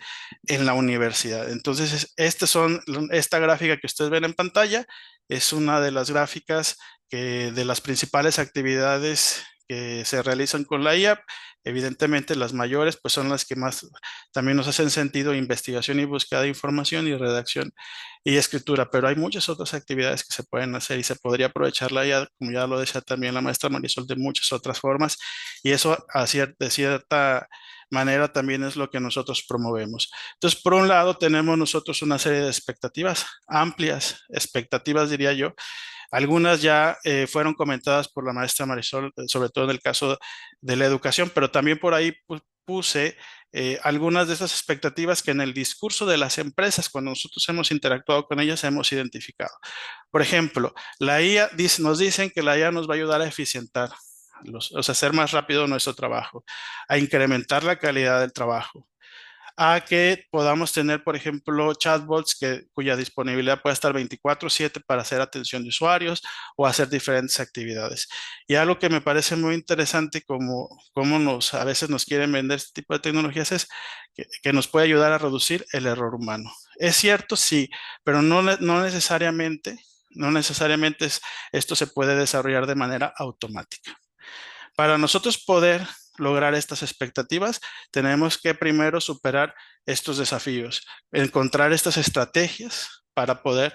D: en la universidad. Entonces, esta gráfica que ustedes ven en pantalla es una de las gráficas de las principales actividades que se realizan con la IA. Evidentemente las mayores pues son las que más también nos hacen sentido: investigación y búsqueda de información y redacción y escritura, pero hay muchas otras actividades que se pueden hacer y se podría aprovechar la IA, como ya lo decía también la maestra Marisol, de muchas otras formas, y eso de cierta manera también es lo que nosotros promovemos. Entonces, por un lado, tenemos nosotros una serie de expectativas, amplias expectativas diría yo. Algunas ya fueron comentadas por la maestra Marisol, sobre todo en el caso de la educación, pero también por ahí puse algunas de esas expectativas que en el discurso de las empresas, cuando nosotros hemos interactuado con ellas, hemos identificado. Por ejemplo, la IA nos dicen que la IA nos va a ayudar a eficientar, o sea, hacer más rápido nuestro trabajo, a incrementar la calidad del trabajo, a que podamos tener, por ejemplo, chatbots cuya disponibilidad puede estar 24/7 para hacer atención de usuarios o hacer diferentes actividades. Y algo que me parece muy interesante, como a veces nos quieren vender este tipo de tecnologías, es que nos puede ayudar a reducir el error humano. Es cierto, sí, pero no necesariamente, esto se puede desarrollar de manera automática. Para nosotros poder lograr estas expectativas, tenemos que primero superar estos desafíos, encontrar estas estrategias para poder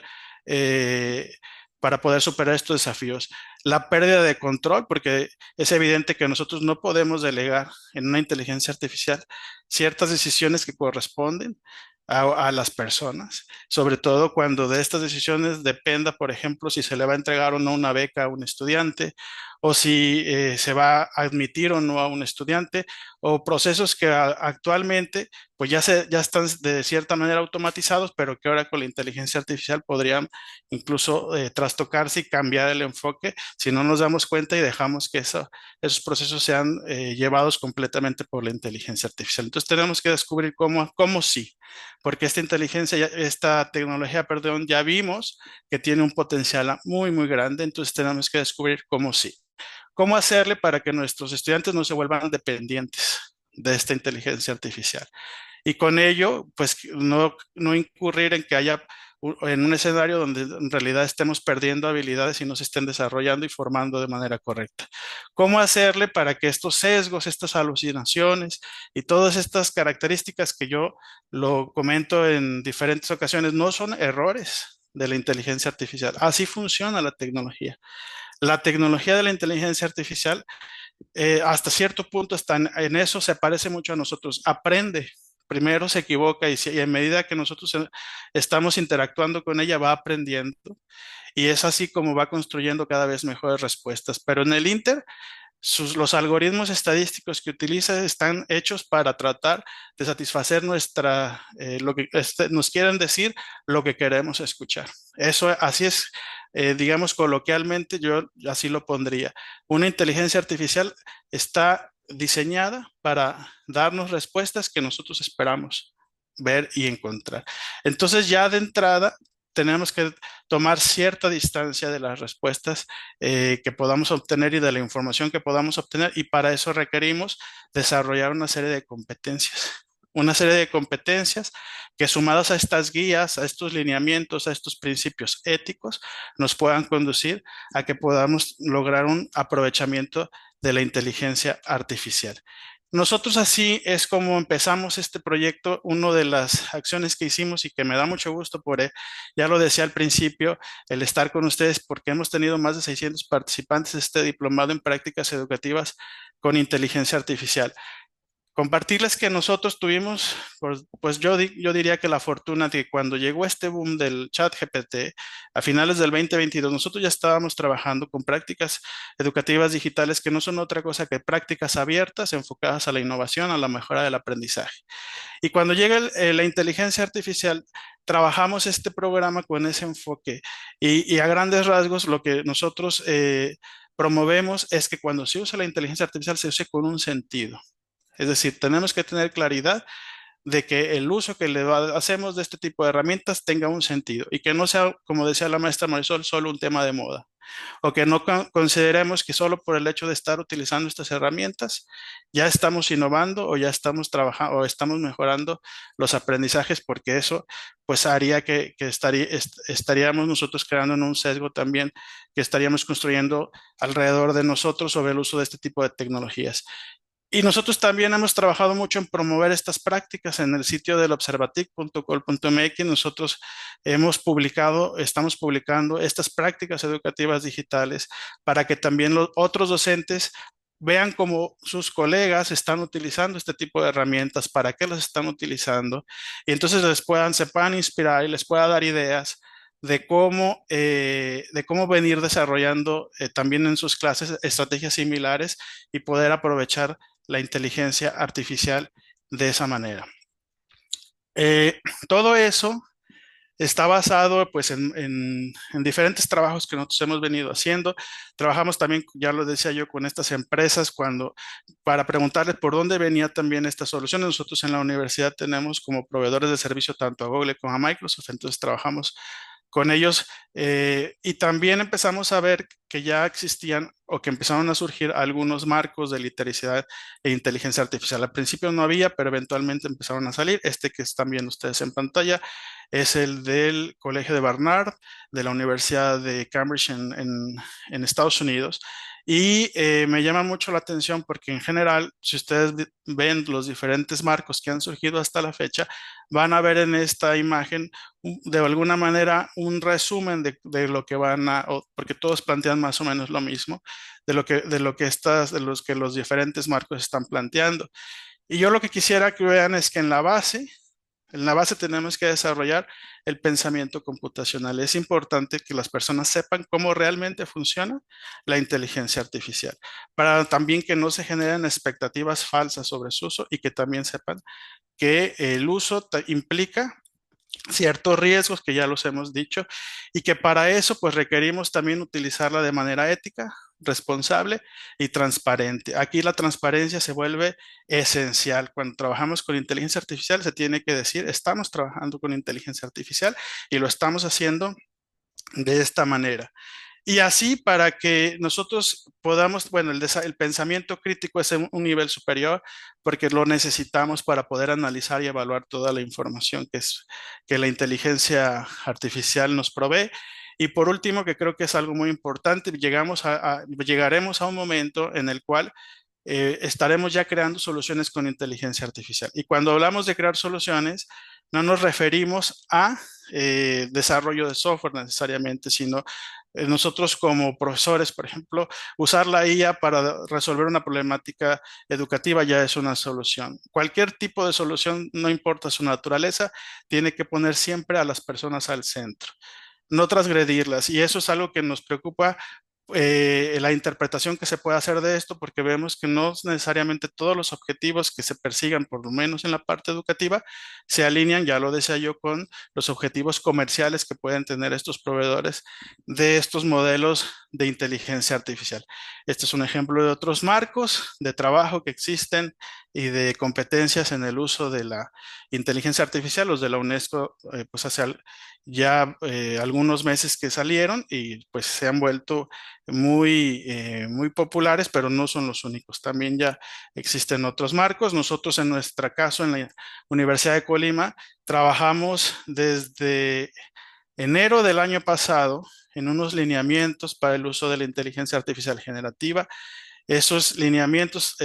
D: superar estos desafíos. La pérdida de control, porque es evidente que nosotros no podemos delegar en una inteligencia artificial ciertas decisiones que corresponden a las personas, sobre todo cuando de estas decisiones dependa, por ejemplo, si se le va a entregar o no una beca a un estudiante, o si se va a admitir o no a un estudiante, o procesos que actualmente pues ya están de cierta manera automatizados, pero que ahora con la inteligencia artificial podrían incluso trastocarse y cambiar el enfoque si no nos damos cuenta y dejamos que esos procesos sean llevados completamente por la inteligencia artificial. Entonces tenemos que descubrir cómo sí, porque esta tecnología, perdón, ya vimos que tiene un potencial muy, muy grande, entonces tenemos que descubrir cómo sí. ¿Cómo hacerle para que nuestros estudiantes no se vuelvan dependientes de esta inteligencia artificial? Y con ello, pues no incurrir en que haya en un escenario donde en realidad estemos perdiendo habilidades y no se estén desarrollando y formando de manera correcta. ¿Cómo hacerle para que estos sesgos, estas alucinaciones y todas estas características que yo lo comento en diferentes ocasiones no son errores de la inteligencia artificial? Así funciona la tecnología. La tecnología de la inteligencia artificial, hasta cierto punto, en eso se parece mucho a nosotros. Aprende, primero se equivoca y en medida que nosotros estamos interactuando con ella, va aprendiendo. Y es así como va construyendo cada vez mejores respuestas. Pero en el Inter los algoritmos estadísticos que utiliza están hechos para tratar de satisfacer lo que nos quieren decir, lo que queremos escuchar. Eso así es, digamos coloquialmente, yo así lo pondría. Una inteligencia artificial está diseñada para darnos respuestas que nosotros esperamos ver y encontrar. Entonces ya de entrada tenemos que tomar cierta distancia de las respuestas que podamos obtener y de la información que podamos obtener, y para eso requerimos desarrollar una serie de competencias. Una serie de competencias que, sumadas a estas guías, a estos lineamientos, a estos principios éticos, nos puedan conducir a que podamos lograr un aprovechamiento de la inteligencia artificial. Nosotros así es como empezamos este proyecto. Una de las acciones que hicimos y que me da mucho gusto ya lo decía al principio, el estar con ustedes, porque hemos tenido más de 600 participantes de este diplomado en prácticas educativas con inteligencia artificial. Compartirles que nosotros tuvimos, pues yo diría que la fortuna de que cuando llegó este boom del chat GPT a finales del 2022, nosotros ya estábamos trabajando con prácticas educativas digitales que no son otra cosa que prácticas abiertas enfocadas a la innovación, a la mejora del aprendizaje. Y cuando llega la inteligencia artificial, trabajamos este programa con ese enfoque, y a grandes rasgos lo que nosotros promovemos es que cuando se usa la inteligencia artificial se use con un sentido. Es decir, tenemos que tener claridad de que el uso que hacemos de este tipo de herramientas tenga un sentido y que no sea, como decía la maestra Marisol, solo un tema de moda, o que no consideremos que solo por el hecho de estar utilizando estas herramientas ya estamos innovando o ya estamos trabajando o estamos mejorando los aprendizajes, porque eso pues haría que estaríamos nosotros creando en un sesgo también que estaríamos construyendo alrededor de nosotros sobre el uso de este tipo de tecnologías. Y nosotros también hemos trabajado mucho en promover estas prácticas en el sitio del observatic.col.mx. Nosotros estamos publicando estas prácticas educativas digitales para que también los otros docentes vean cómo sus colegas están utilizando este tipo de herramientas, para qué las están utilizando, y entonces se puedan inspirar y les pueda dar ideas de cómo venir desarrollando también en sus clases estrategias similares y poder aprovechar la inteligencia artificial de esa manera. Todo eso está basado pues en diferentes trabajos que nosotros hemos venido haciendo. Trabajamos también, ya lo decía yo, con estas empresas para preguntarles por dónde venía también esta solución. Nosotros en la universidad tenemos como proveedores de servicio tanto a Google como a Microsoft, entonces trabajamos con ellos, y también empezamos a ver que ya existían o que empezaron a surgir algunos marcos de literacidad e inteligencia artificial. Al principio no había, pero eventualmente empezaron a salir. Este que están viendo ustedes en pantalla es el del Colegio de Barnard, de la Universidad de Cambridge en Estados Unidos. Y me llama mucho la atención porque en general, si ustedes ven los diferentes marcos que han surgido hasta la fecha, van a ver en esta imagen de alguna manera un resumen de lo que porque todos plantean más o menos lo mismo, de los que los diferentes marcos están planteando. Y yo lo que quisiera que vean es que en la base tenemos que desarrollar el pensamiento computacional. Es importante que las personas sepan cómo realmente funciona la inteligencia artificial, para también que no se generen expectativas falsas sobre su uso, y que también sepan que el uso implica ciertos riesgos que ya los hemos dicho, y que para eso pues requerimos también utilizarla de manera ética, responsable y transparente. Aquí la transparencia se vuelve esencial. Cuando trabajamos con inteligencia artificial se tiene que decir: estamos trabajando con inteligencia artificial y lo estamos haciendo de esta manera. Y así, para que nosotros podamos, bueno, el pensamiento crítico es un nivel superior, porque lo necesitamos para poder analizar y evaluar toda la información que la inteligencia artificial nos provee. Y por último, que creo que es algo muy importante, llegaremos a un momento en el cual estaremos ya creando soluciones con inteligencia artificial. Y cuando hablamos de crear soluciones, no nos referimos a desarrollo de software necesariamente, sino nosotros como profesores, por ejemplo, usar la IA para resolver una problemática educativa ya es una solución. Cualquier tipo de solución, no importa su naturaleza, tiene que poner siempre a las personas al centro, no transgredirlas. Y eso es algo que nos preocupa la interpretación que se puede hacer de esto, porque vemos que no necesariamente todos los objetivos que se persigan, por lo menos en la parte educativa, se alinean, ya lo decía yo, con los objetivos comerciales que pueden tener estos proveedores de estos modelos de inteligencia artificial. Este es un ejemplo de otros marcos de trabajo que existen y de competencias en el uso de la inteligencia artificial. Los de la UNESCO, pues hace ya algunos meses que salieron y pues se han vuelto muy populares, pero no son los únicos. También ya existen otros marcos. Nosotros en nuestro caso, en la Universidad de Colima, trabajamos desde enero del año pasado en unos lineamientos para el uso de la inteligencia artificial generativa. Esos lineamientos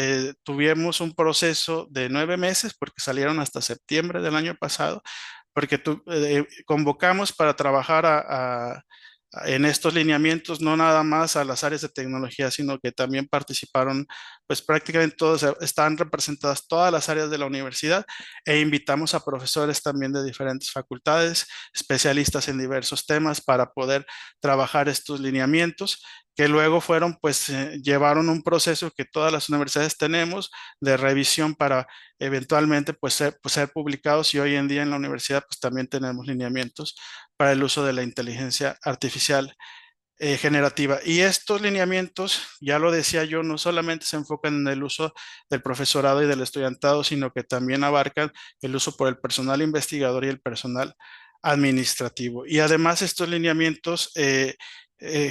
D: tuvimos un proceso de 9 meses porque salieron hasta septiembre del año pasado, porque convocamos para trabajar en estos lineamientos no nada más a las áreas de tecnología, sino que también participaron, pues prácticamente todos, están representadas todas las áreas de la universidad e invitamos a profesores también de diferentes facultades, especialistas en diversos temas para poder trabajar estos lineamientos que luego fueron, pues, llevaron un proceso que todas las universidades tenemos de revisión para eventualmente, pues, ser publicados y hoy en día en la universidad, pues, también tenemos lineamientos para el uso de la inteligencia artificial generativa. Y estos lineamientos, ya lo decía yo, no solamente se enfocan en el uso del profesorado y del estudiantado, sino que también abarcan el uso por el personal investigador y el personal administrativo. Y además estos lineamientos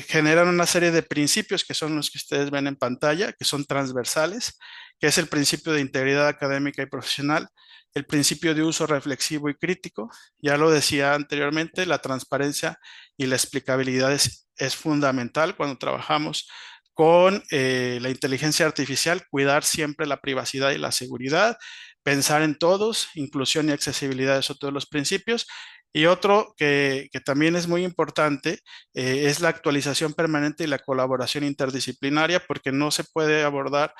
D: generan una serie de principios que son los que ustedes ven en pantalla, que son transversales, que es el principio de integridad académica y profesional, el principio de uso reflexivo y crítico, ya lo decía anteriormente, la transparencia y la explicabilidad es fundamental cuando trabajamos con la inteligencia artificial, cuidar siempre la privacidad y la seguridad, pensar en todos, inclusión y accesibilidad es otro de los principios. Y otro que también es muy importante es la actualización permanente y la colaboración interdisciplinaria, porque no se puede abordar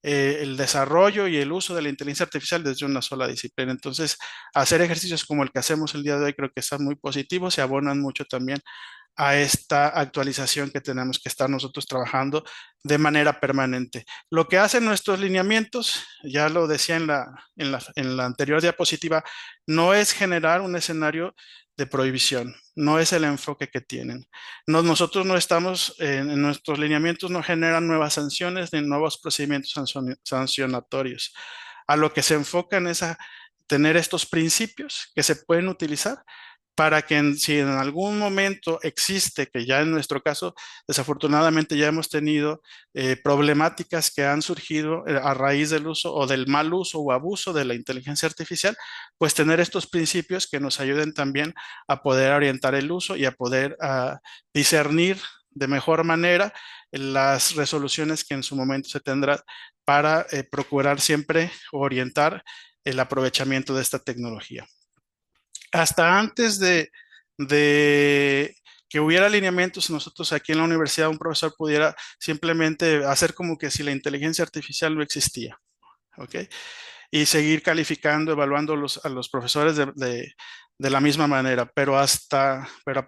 D: el desarrollo y el uso de la inteligencia artificial desde una sola disciplina. Entonces, hacer ejercicios como el que hacemos el día de hoy creo que están muy positivos, se abonan mucho también a esta actualización que tenemos que estar nosotros trabajando de manera permanente. Lo que hacen nuestros lineamientos, ya lo decía en la anterior diapositiva, no es generar un escenario de prohibición, no es el enfoque que tienen. Nosotros no estamos, en nuestros lineamientos no generan nuevas sanciones ni nuevos procedimientos sancionatorios. A lo que se enfocan es a tener estos principios que se pueden utilizar para que si en algún momento existe, que ya en nuestro caso desafortunadamente ya hemos tenido problemáticas que han surgido a raíz del uso o del mal uso o abuso de la inteligencia artificial, pues tener estos principios que nos ayuden también a poder orientar el uso y a poder discernir de mejor manera las resoluciones que en su momento se tendrán para procurar siempre orientar el aprovechamiento de esta tecnología. Hasta antes de que hubiera alineamientos, nosotros aquí en la universidad un profesor pudiera simplemente hacer como que si la inteligencia artificial no existía, ¿ok? Y seguir calificando, evaluando a los profesores de la misma manera, pero a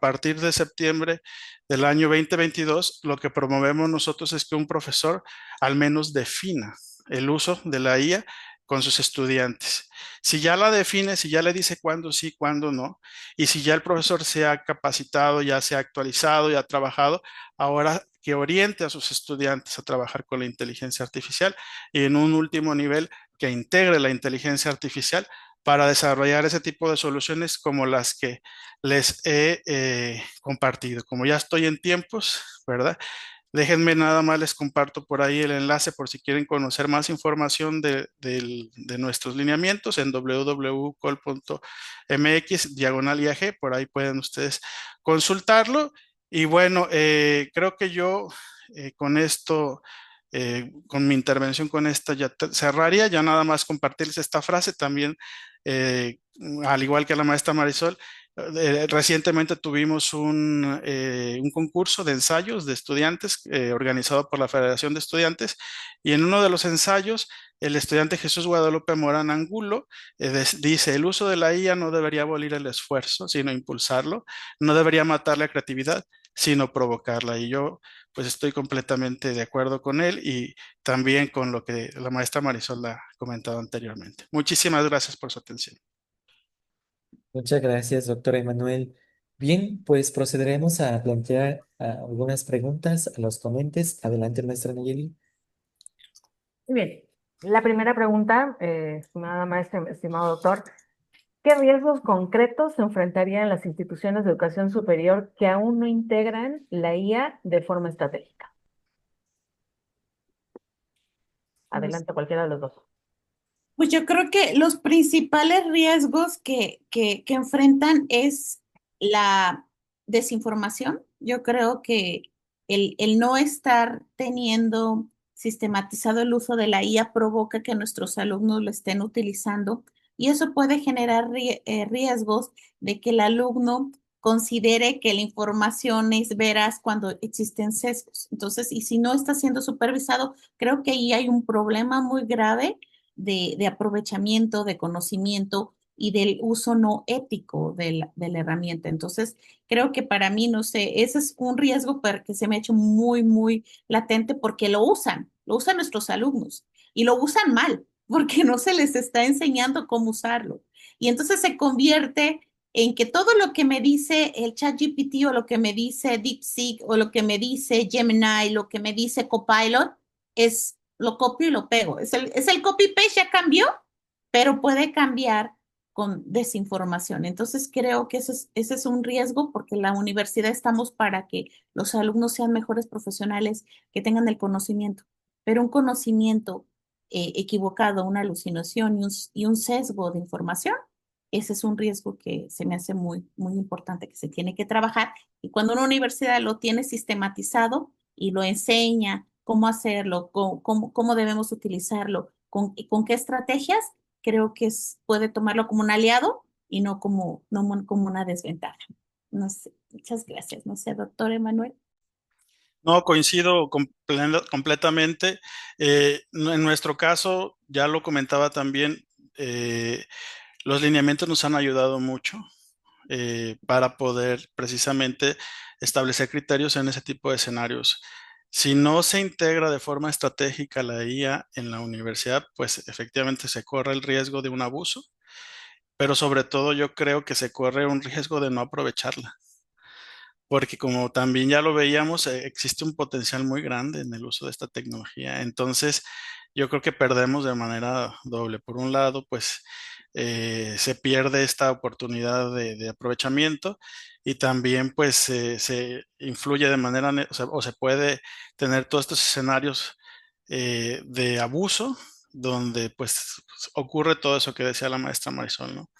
D: partir de septiembre del año 2022, lo que promovemos nosotros es que un profesor al menos defina el uso de la IA con sus estudiantes. Si ya la define, si ya le dice cuándo sí, cuándo no, y si ya el profesor se ha capacitado, ya se ha actualizado, ya ha trabajado, ahora que oriente a sus estudiantes a trabajar con la inteligencia artificial y en un último nivel que integre la inteligencia artificial para desarrollar ese tipo de soluciones como las que les he compartido. Como ya estoy en tiempos, ¿verdad? Déjenme nada más, les comparto por ahí el enlace por si quieren conocer más información de nuestros lineamientos en www.col.mx/IAG, por ahí pueden ustedes consultarlo. Y bueno, creo que yo con esto, con mi intervención con esta ya cerraría, ya nada más compartirles esta frase también, al igual que la maestra Marisol, Recientemente tuvimos un concurso de ensayos de estudiantes organizado por la Federación de Estudiantes y en uno de los ensayos el estudiante Jesús Guadalupe Morán Angulo dice, el uso de la IA no debería abolir el esfuerzo, sino impulsarlo, no debería matar la creatividad, sino provocarla. Y yo pues estoy completamente de acuerdo con él y también con lo que la maestra Marisol ha comentado anteriormente. Muchísimas gracias por su atención.
A: Muchas gracias, doctor Emanuel. Bien, pues procederemos a plantear algunas preguntas a los ponentes. Adelante, maestra Nayeli.
E: Muy bien. La primera pregunta, estimada maestra, estimado doctor, ¿qué riesgos concretos se enfrentarían las instituciones de educación superior que aún no integran la IA de forma estratégica? Adelante, cualquiera de los dos.
C: Pues yo creo que los principales riesgos que enfrentan es la desinformación. Yo creo que el no estar teniendo sistematizado el uso de la IA provoca que nuestros alumnos lo estén utilizando y eso puede generar riesgos de que el alumno considere que la información es veraz cuando existen sesgos. Entonces, y si no está siendo supervisado, creo que ahí hay un problema muy grave de aprovechamiento, de conocimiento y del uso no ético de la herramienta. Entonces, creo que para mí, no sé, ese es un riesgo que se me ha hecho muy, muy latente porque lo usan nuestros alumnos y lo usan mal porque no se les está enseñando cómo usarlo. Y entonces se convierte en que todo lo que me dice el ChatGPT o lo que me dice DeepSeek o lo que me dice Gemini, lo que me dice Copilot, es lo copio y lo pego. Es el copy-paste, ya cambió, pero puede cambiar con desinformación. Entonces creo que ese es un riesgo porque la universidad estamos para que los alumnos sean mejores profesionales, que tengan el conocimiento, pero un conocimiento equivocado, una alucinación y un sesgo de información, ese es un riesgo que se me hace muy, muy importante, que se tiene que trabajar. Y cuando una universidad lo tiene sistematizado y lo enseña, cómo hacerlo, cómo debemos utilizarlo, con qué estrategias, creo que puede tomarlo como un aliado y no como una desventaja. No sé, muchas gracias. No sé, doctor Emanuel.
D: No, coincido completamente. En nuestro caso, ya lo comentaba también, los lineamientos nos han ayudado mucho para poder precisamente establecer criterios en ese tipo de escenarios. Si no se integra de forma estratégica la IA en la universidad, pues efectivamente se corre el riesgo de un abuso, pero sobre todo yo creo que se corre un riesgo de no aprovecharla, porque como también ya lo veíamos, existe un potencial muy grande en el uso de esta tecnología. Entonces, yo creo que perdemos de manera doble. Por un lado, pues se pierde esta oportunidad de aprovechamiento y también pues se influye de manera, o se puede tener todos estos escenarios de abuso donde pues ocurre todo eso que decía la maestra Marisol, ¿no?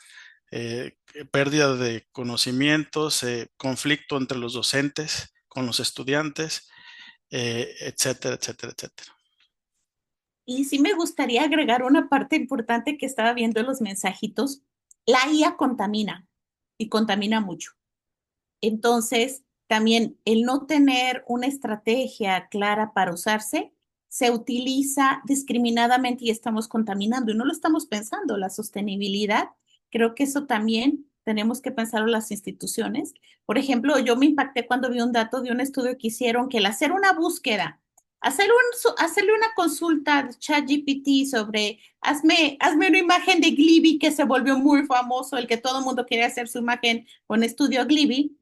D: Pérdida de conocimientos, conflicto entre los docentes con los estudiantes, etcétera, etcétera, etcétera.
C: Y sí me gustaría agregar una parte importante que estaba viendo en los mensajitos. La IA contamina y contamina mucho. Entonces, también el no tener una estrategia clara para usarse, se utiliza discriminadamente y estamos contaminando y no lo estamos pensando. La sostenibilidad, creo que eso también tenemos que pensarlo las instituciones. Por ejemplo, yo me impacté cuando vi un dato de un estudio que hicieron que el hacer una búsqueda, hacerle una consulta a ChatGPT sobre hazme una imagen de Glibi que se volvió muy famoso, el que todo el mundo quería hacer su imagen con estudio Glibi,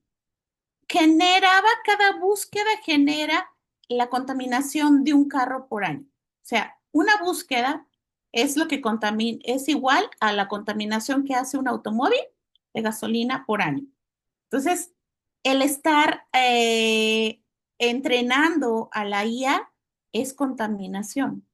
C: cada búsqueda genera la contaminación de un carro por año. O sea, una búsqueda es lo que contamina, es igual a la contaminación que hace un automóvil de gasolina por año. Entonces, el estar entrenando a la IA es contaminación.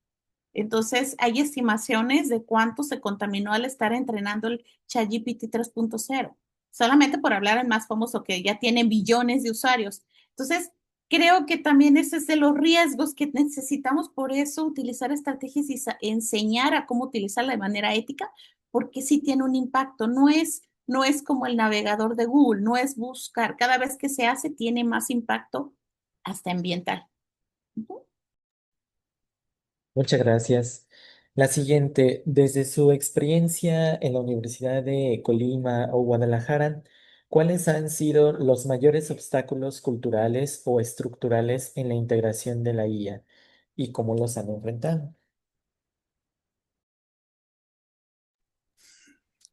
C: Entonces, hay estimaciones de cuánto se contaminó al estar entrenando el ChatGPT 3.0, solamente por hablar al más famoso que ya tiene billones de usuarios. Entonces, creo que también ese es de los riesgos que necesitamos, por eso utilizar estrategias y enseñar a cómo utilizarla de manera ética, porque sí tiene un impacto. no es como el navegador de Google, no es buscar. Cada vez que se hace tiene más impacto hasta ambiental. Ujú.
A: Muchas gracias. La siguiente, desde su experiencia en la Universidad de Colima o Guadalajara, ¿cuáles han sido los mayores obstáculos culturales o estructurales en la integración de la IA y cómo los han enfrentado?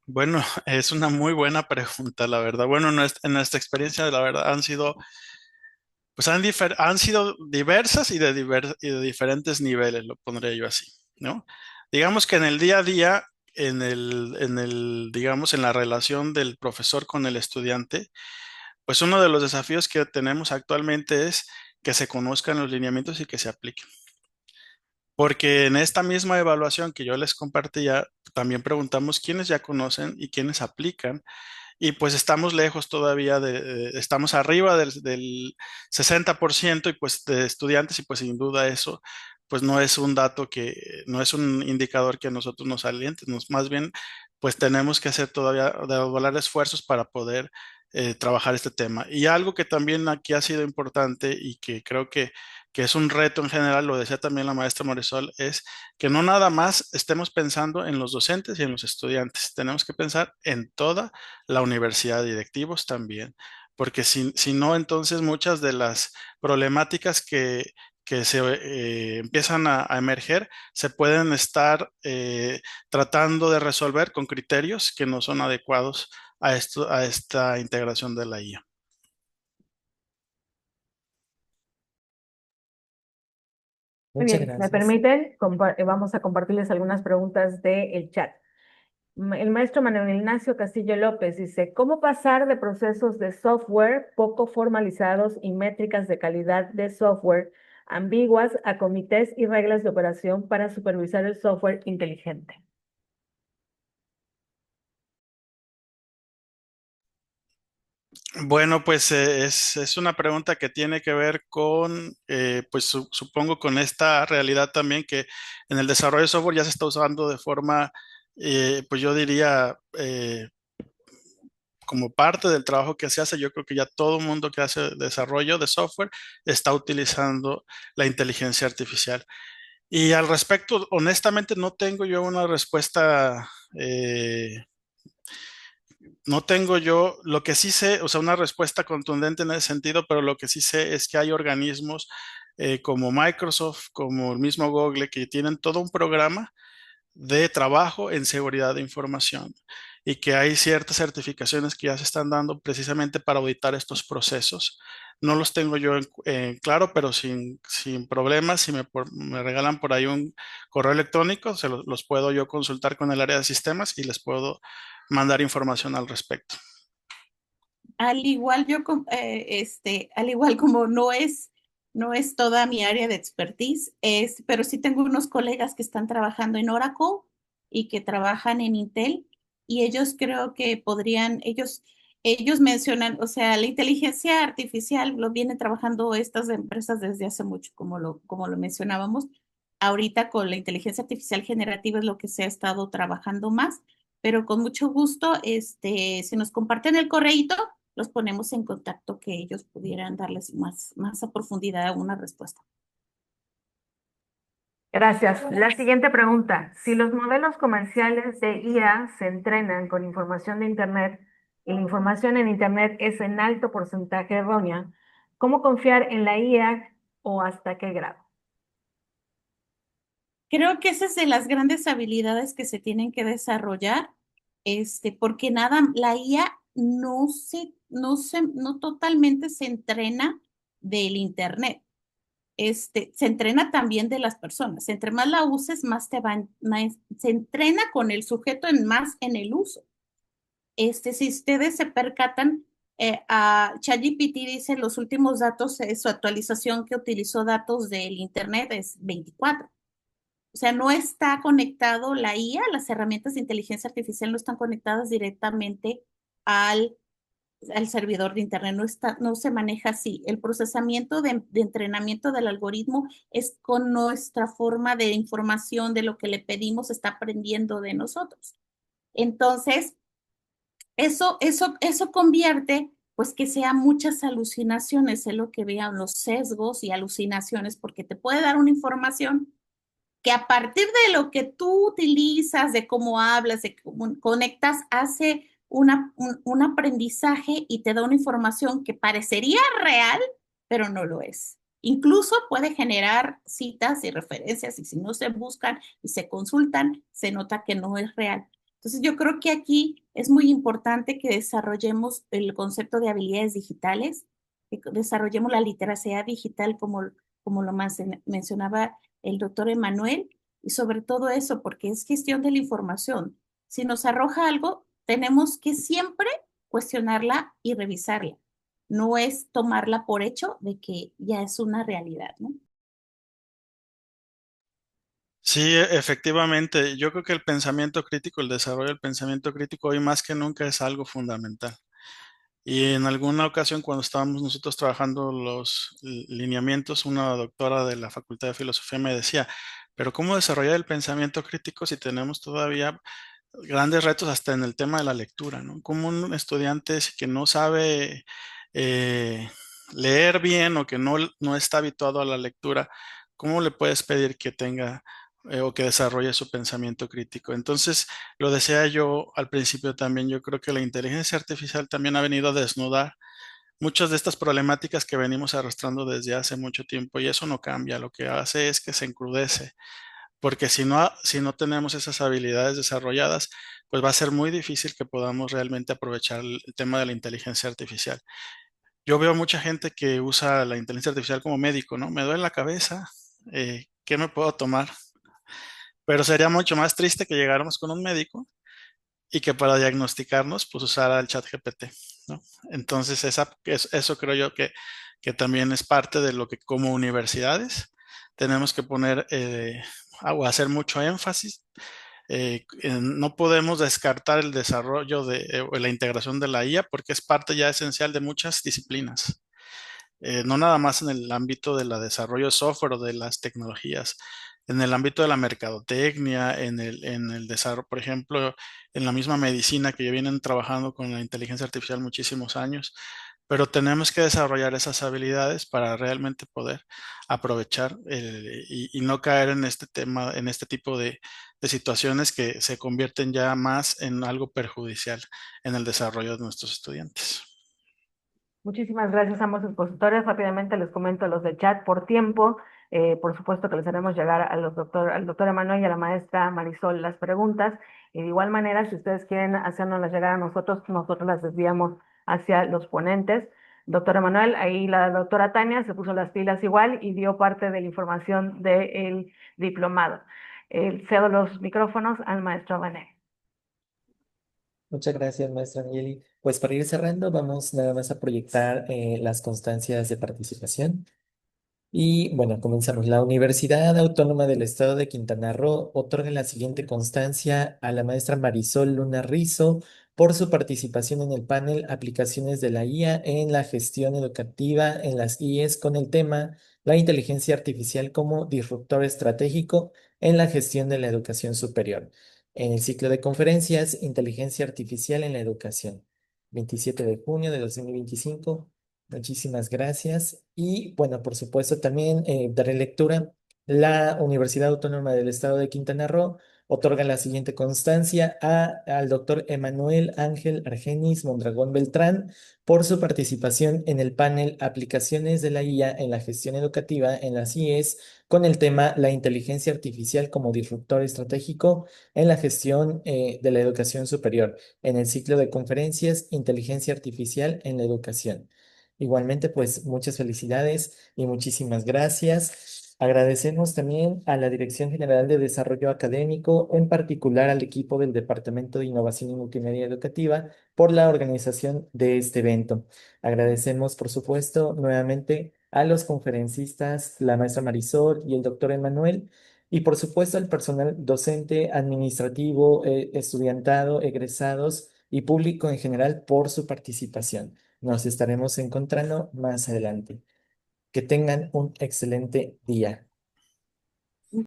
D: Bueno, es una muy buena pregunta, la verdad. Bueno, en nuestra experiencia, la verdad, pues han sido diversas y de diferentes niveles, lo pondré yo así, ¿no? Digamos que en el día a día, digamos, en la relación del profesor con el estudiante, pues uno de los desafíos que tenemos actualmente es que se conozcan los lineamientos y que se apliquen. Porque en esta misma evaluación que yo les compartía, también preguntamos quiénes ya conocen y quiénes aplican. Y pues estamos lejos todavía estamos arriba del 60% y pues de estudiantes y pues sin duda eso pues no es un dato no es un indicador que a nosotros nos aliente, más bien pues tenemos que hacer todavía, de volar esfuerzos para poder trabajar este tema. Y algo que también aquí ha sido importante y que creo que es un reto en general, lo decía también la maestra Marisol, es que no nada más estemos pensando en los docentes y en los estudiantes, tenemos que pensar en toda la universidad, directivos también, porque si no, entonces muchas de las problemáticas que se empiezan a emerger se pueden estar tratando de resolver con criterios que no son adecuados a esta integración de la IA.
E: Muy
A: Muchas
E: bien, me
A: gracias.
E: permiten, vamos a compartirles algunas preguntas del chat. El maestro Manuel Ignacio Castillo López dice, ¿cómo pasar de procesos de software poco formalizados y métricas de calidad de software ambiguas a comités y reglas de operación para supervisar el software inteligente?
D: Bueno, pues es una pregunta que tiene que ver con, pues supongo con esta realidad también que en el desarrollo de software ya se está usando de forma, pues yo diría, como parte del trabajo que se hace, yo creo que ya todo el mundo que hace desarrollo de software está utilizando la inteligencia artificial. Y al respecto, honestamente, no tengo yo una respuesta. No tengo yo, lo que sí sé, o sea, una respuesta contundente en ese sentido, pero lo que sí sé es que hay organismos como Microsoft, como el mismo Google, que tienen todo un programa de trabajo en seguridad de información y que hay ciertas certificaciones que ya se están dando precisamente para auditar estos procesos. No los tengo yo en claro, pero sin problemas, si me regalan por ahí un correo electrónico, los puedo yo consultar con el área de sistemas y les puedo mandar información al respecto.
C: Al igual al igual como no es toda mi área de expertise, pero sí tengo unos colegas que están trabajando en Oracle y que trabajan en Intel y ellos creo que ellos mencionan, o sea, la inteligencia artificial lo vienen trabajando estas empresas desde hace mucho, como lo mencionábamos. Ahorita con la inteligencia artificial generativa es lo que se ha estado trabajando más, pero con mucho gusto, si nos comparten el correíto, los ponemos en contacto que ellos pudieran darles más a profundidad una respuesta.
E: Gracias. La siguiente pregunta. Si los modelos comerciales de IA se entrenan con información de Internet y la información en Internet es en alto porcentaje errónea, ¿cómo confiar en la IA o hasta qué grado?
C: Creo que esa es de las grandes habilidades que se tienen que desarrollar, porque la IA no totalmente se entrena del Internet. Se entrena también de las personas. Entre más la uses, se entrena con el sujeto más en el uso. Si ustedes se percatan, a ChatGPT dice los últimos datos, su actualización que utilizó datos del Internet es 24. O sea, no está conectado la IA, las herramientas de inteligencia artificial no están conectadas directamente al, al servidor de Internet, no se maneja así. El procesamiento de entrenamiento del algoritmo es con nuestra forma de información, de lo que le pedimos, está aprendiendo de nosotros. Entonces, Eso convierte, pues, que sea muchas alucinaciones, es lo que vean los sesgos y alucinaciones, porque te puede dar una información que a partir de lo que tú utilizas, de cómo hablas, de cómo conectas, hace un aprendizaje y te da una información que parecería real, pero no lo es. Incluso puede generar citas y referencias y si no se buscan y se consultan, se nota que no es real. Entonces yo creo que aquí es muy importante que desarrollemos el concepto de habilidades digitales, que desarrollemos la literacia digital como lo mencionaba el doctor Emanuel, y sobre todo eso, porque es gestión de la información. Si nos arroja algo, tenemos que siempre cuestionarla y revisarla. No es tomarla por hecho de que ya es una realidad, ¿no?
D: Sí, efectivamente. Yo creo que el pensamiento crítico, el desarrollo del pensamiento crítico hoy más que nunca es algo fundamental. Y en alguna ocasión cuando estábamos nosotros trabajando los lineamientos, una doctora de la Facultad de Filosofía me decía, pero ¿cómo desarrollar el pensamiento crítico si tenemos todavía grandes retos hasta en el tema de la lectura, ¿no? Como un estudiante que no sabe eh, leer bien o que no está habituado a la lectura, ¿cómo le puedes pedir que tenga o que desarrolle su pensamiento crítico? Entonces, lo decía yo al principio también, yo creo que la inteligencia artificial también ha venido a desnudar muchas de estas problemáticas que venimos arrastrando desde hace mucho tiempo y eso no cambia, lo que hace es que se encrudece porque si no tenemos esas habilidades desarrolladas, pues va a ser muy difícil que podamos realmente aprovechar el tema de la inteligencia artificial. Yo veo mucha gente que usa la inteligencia artificial como médico, ¿no? Me duele la cabeza, ¿qué me puedo tomar? Pero sería mucho más triste que llegáramos con un médico y que para diagnosticarnos, pues usara el chat GPT, ¿no? Entonces, eso creo yo que también es parte de lo que como universidades tenemos que poner o hacer mucho énfasis. No podemos descartar el desarrollo o la integración de la IA porque es parte ya esencial de muchas disciplinas. No nada más en el ámbito del desarrollo de software o de las tecnologías, en el ámbito de la mercadotecnia, en el desarrollo, por ejemplo, en la misma medicina que ya vienen trabajando con la inteligencia artificial muchísimos años, pero tenemos que desarrollar esas habilidades para realmente poder aprovechar y no caer en este tema, en este tipo de situaciones que se convierten ya más en algo perjudicial en el desarrollo de nuestros estudiantes.
E: Muchísimas gracias a ambos expositores. Rápidamente les comento los del chat por tiempo. Por supuesto que les haremos llegar al doctor Emanuel y a la maestra Marisol las preguntas. Y de igual manera, si ustedes quieren hacernoslas llegar a nosotros las desviamos hacia los ponentes. Doctor Emanuel, ahí la doctora Tania se puso las pilas igual y dio parte de la información del diplomado. Cedo los micrófonos al maestro René.
A: Muchas gracias, maestra Angeli. Pues para ir cerrando, vamos nada más a proyectar las constancias de participación. Y bueno, comenzamos. La Universidad Autónoma del Estado de Quintana Roo otorga la siguiente constancia a la maestra Marisol Luna Rizo por su participación en el panel Aplicaciones de la IA en la gestión educativa en las IES con el tema La inteligencia artificial como disruptor estratégico en la gestión de la educación superior, en el ciclo de conferencias Inteligencia Artificial en la Educación, 27 de junio de 2025. Muchísimas gracias. Y bueno, por supuesto, también daré lectura. La Universidad Autónoma del Estado de Quintana Roo otorga la siguiente constancia al doctor Emanuel Ángel Argenis Mondragón Beltrán por su participación en el panel Aplicaciones de la IA en la gestión educativa en las IES con el tema La inteligencia artificial como disruptor estratégico en la gestión de la educación superior en el ciclo de conferencias Inteligencia artificial en la educación. Igualmente, pues muchas felicidades y muchísimas gracias. Agradecemos también a la Dirección General de Desarrollo Académico, en particular al equipo del Departamento de Innovación y Multimedia Educativa, por la organización de este evento. Agradecemos, por supuesto, nuevamente a los conferencistas, la maestra Marisol y el doctor Emanuel, y por supuesto al personal docente, administrativo, estudiantado, egresados y público en general por su participación. Nos estaremos encontrando más adelante. Que tengan un excelente día.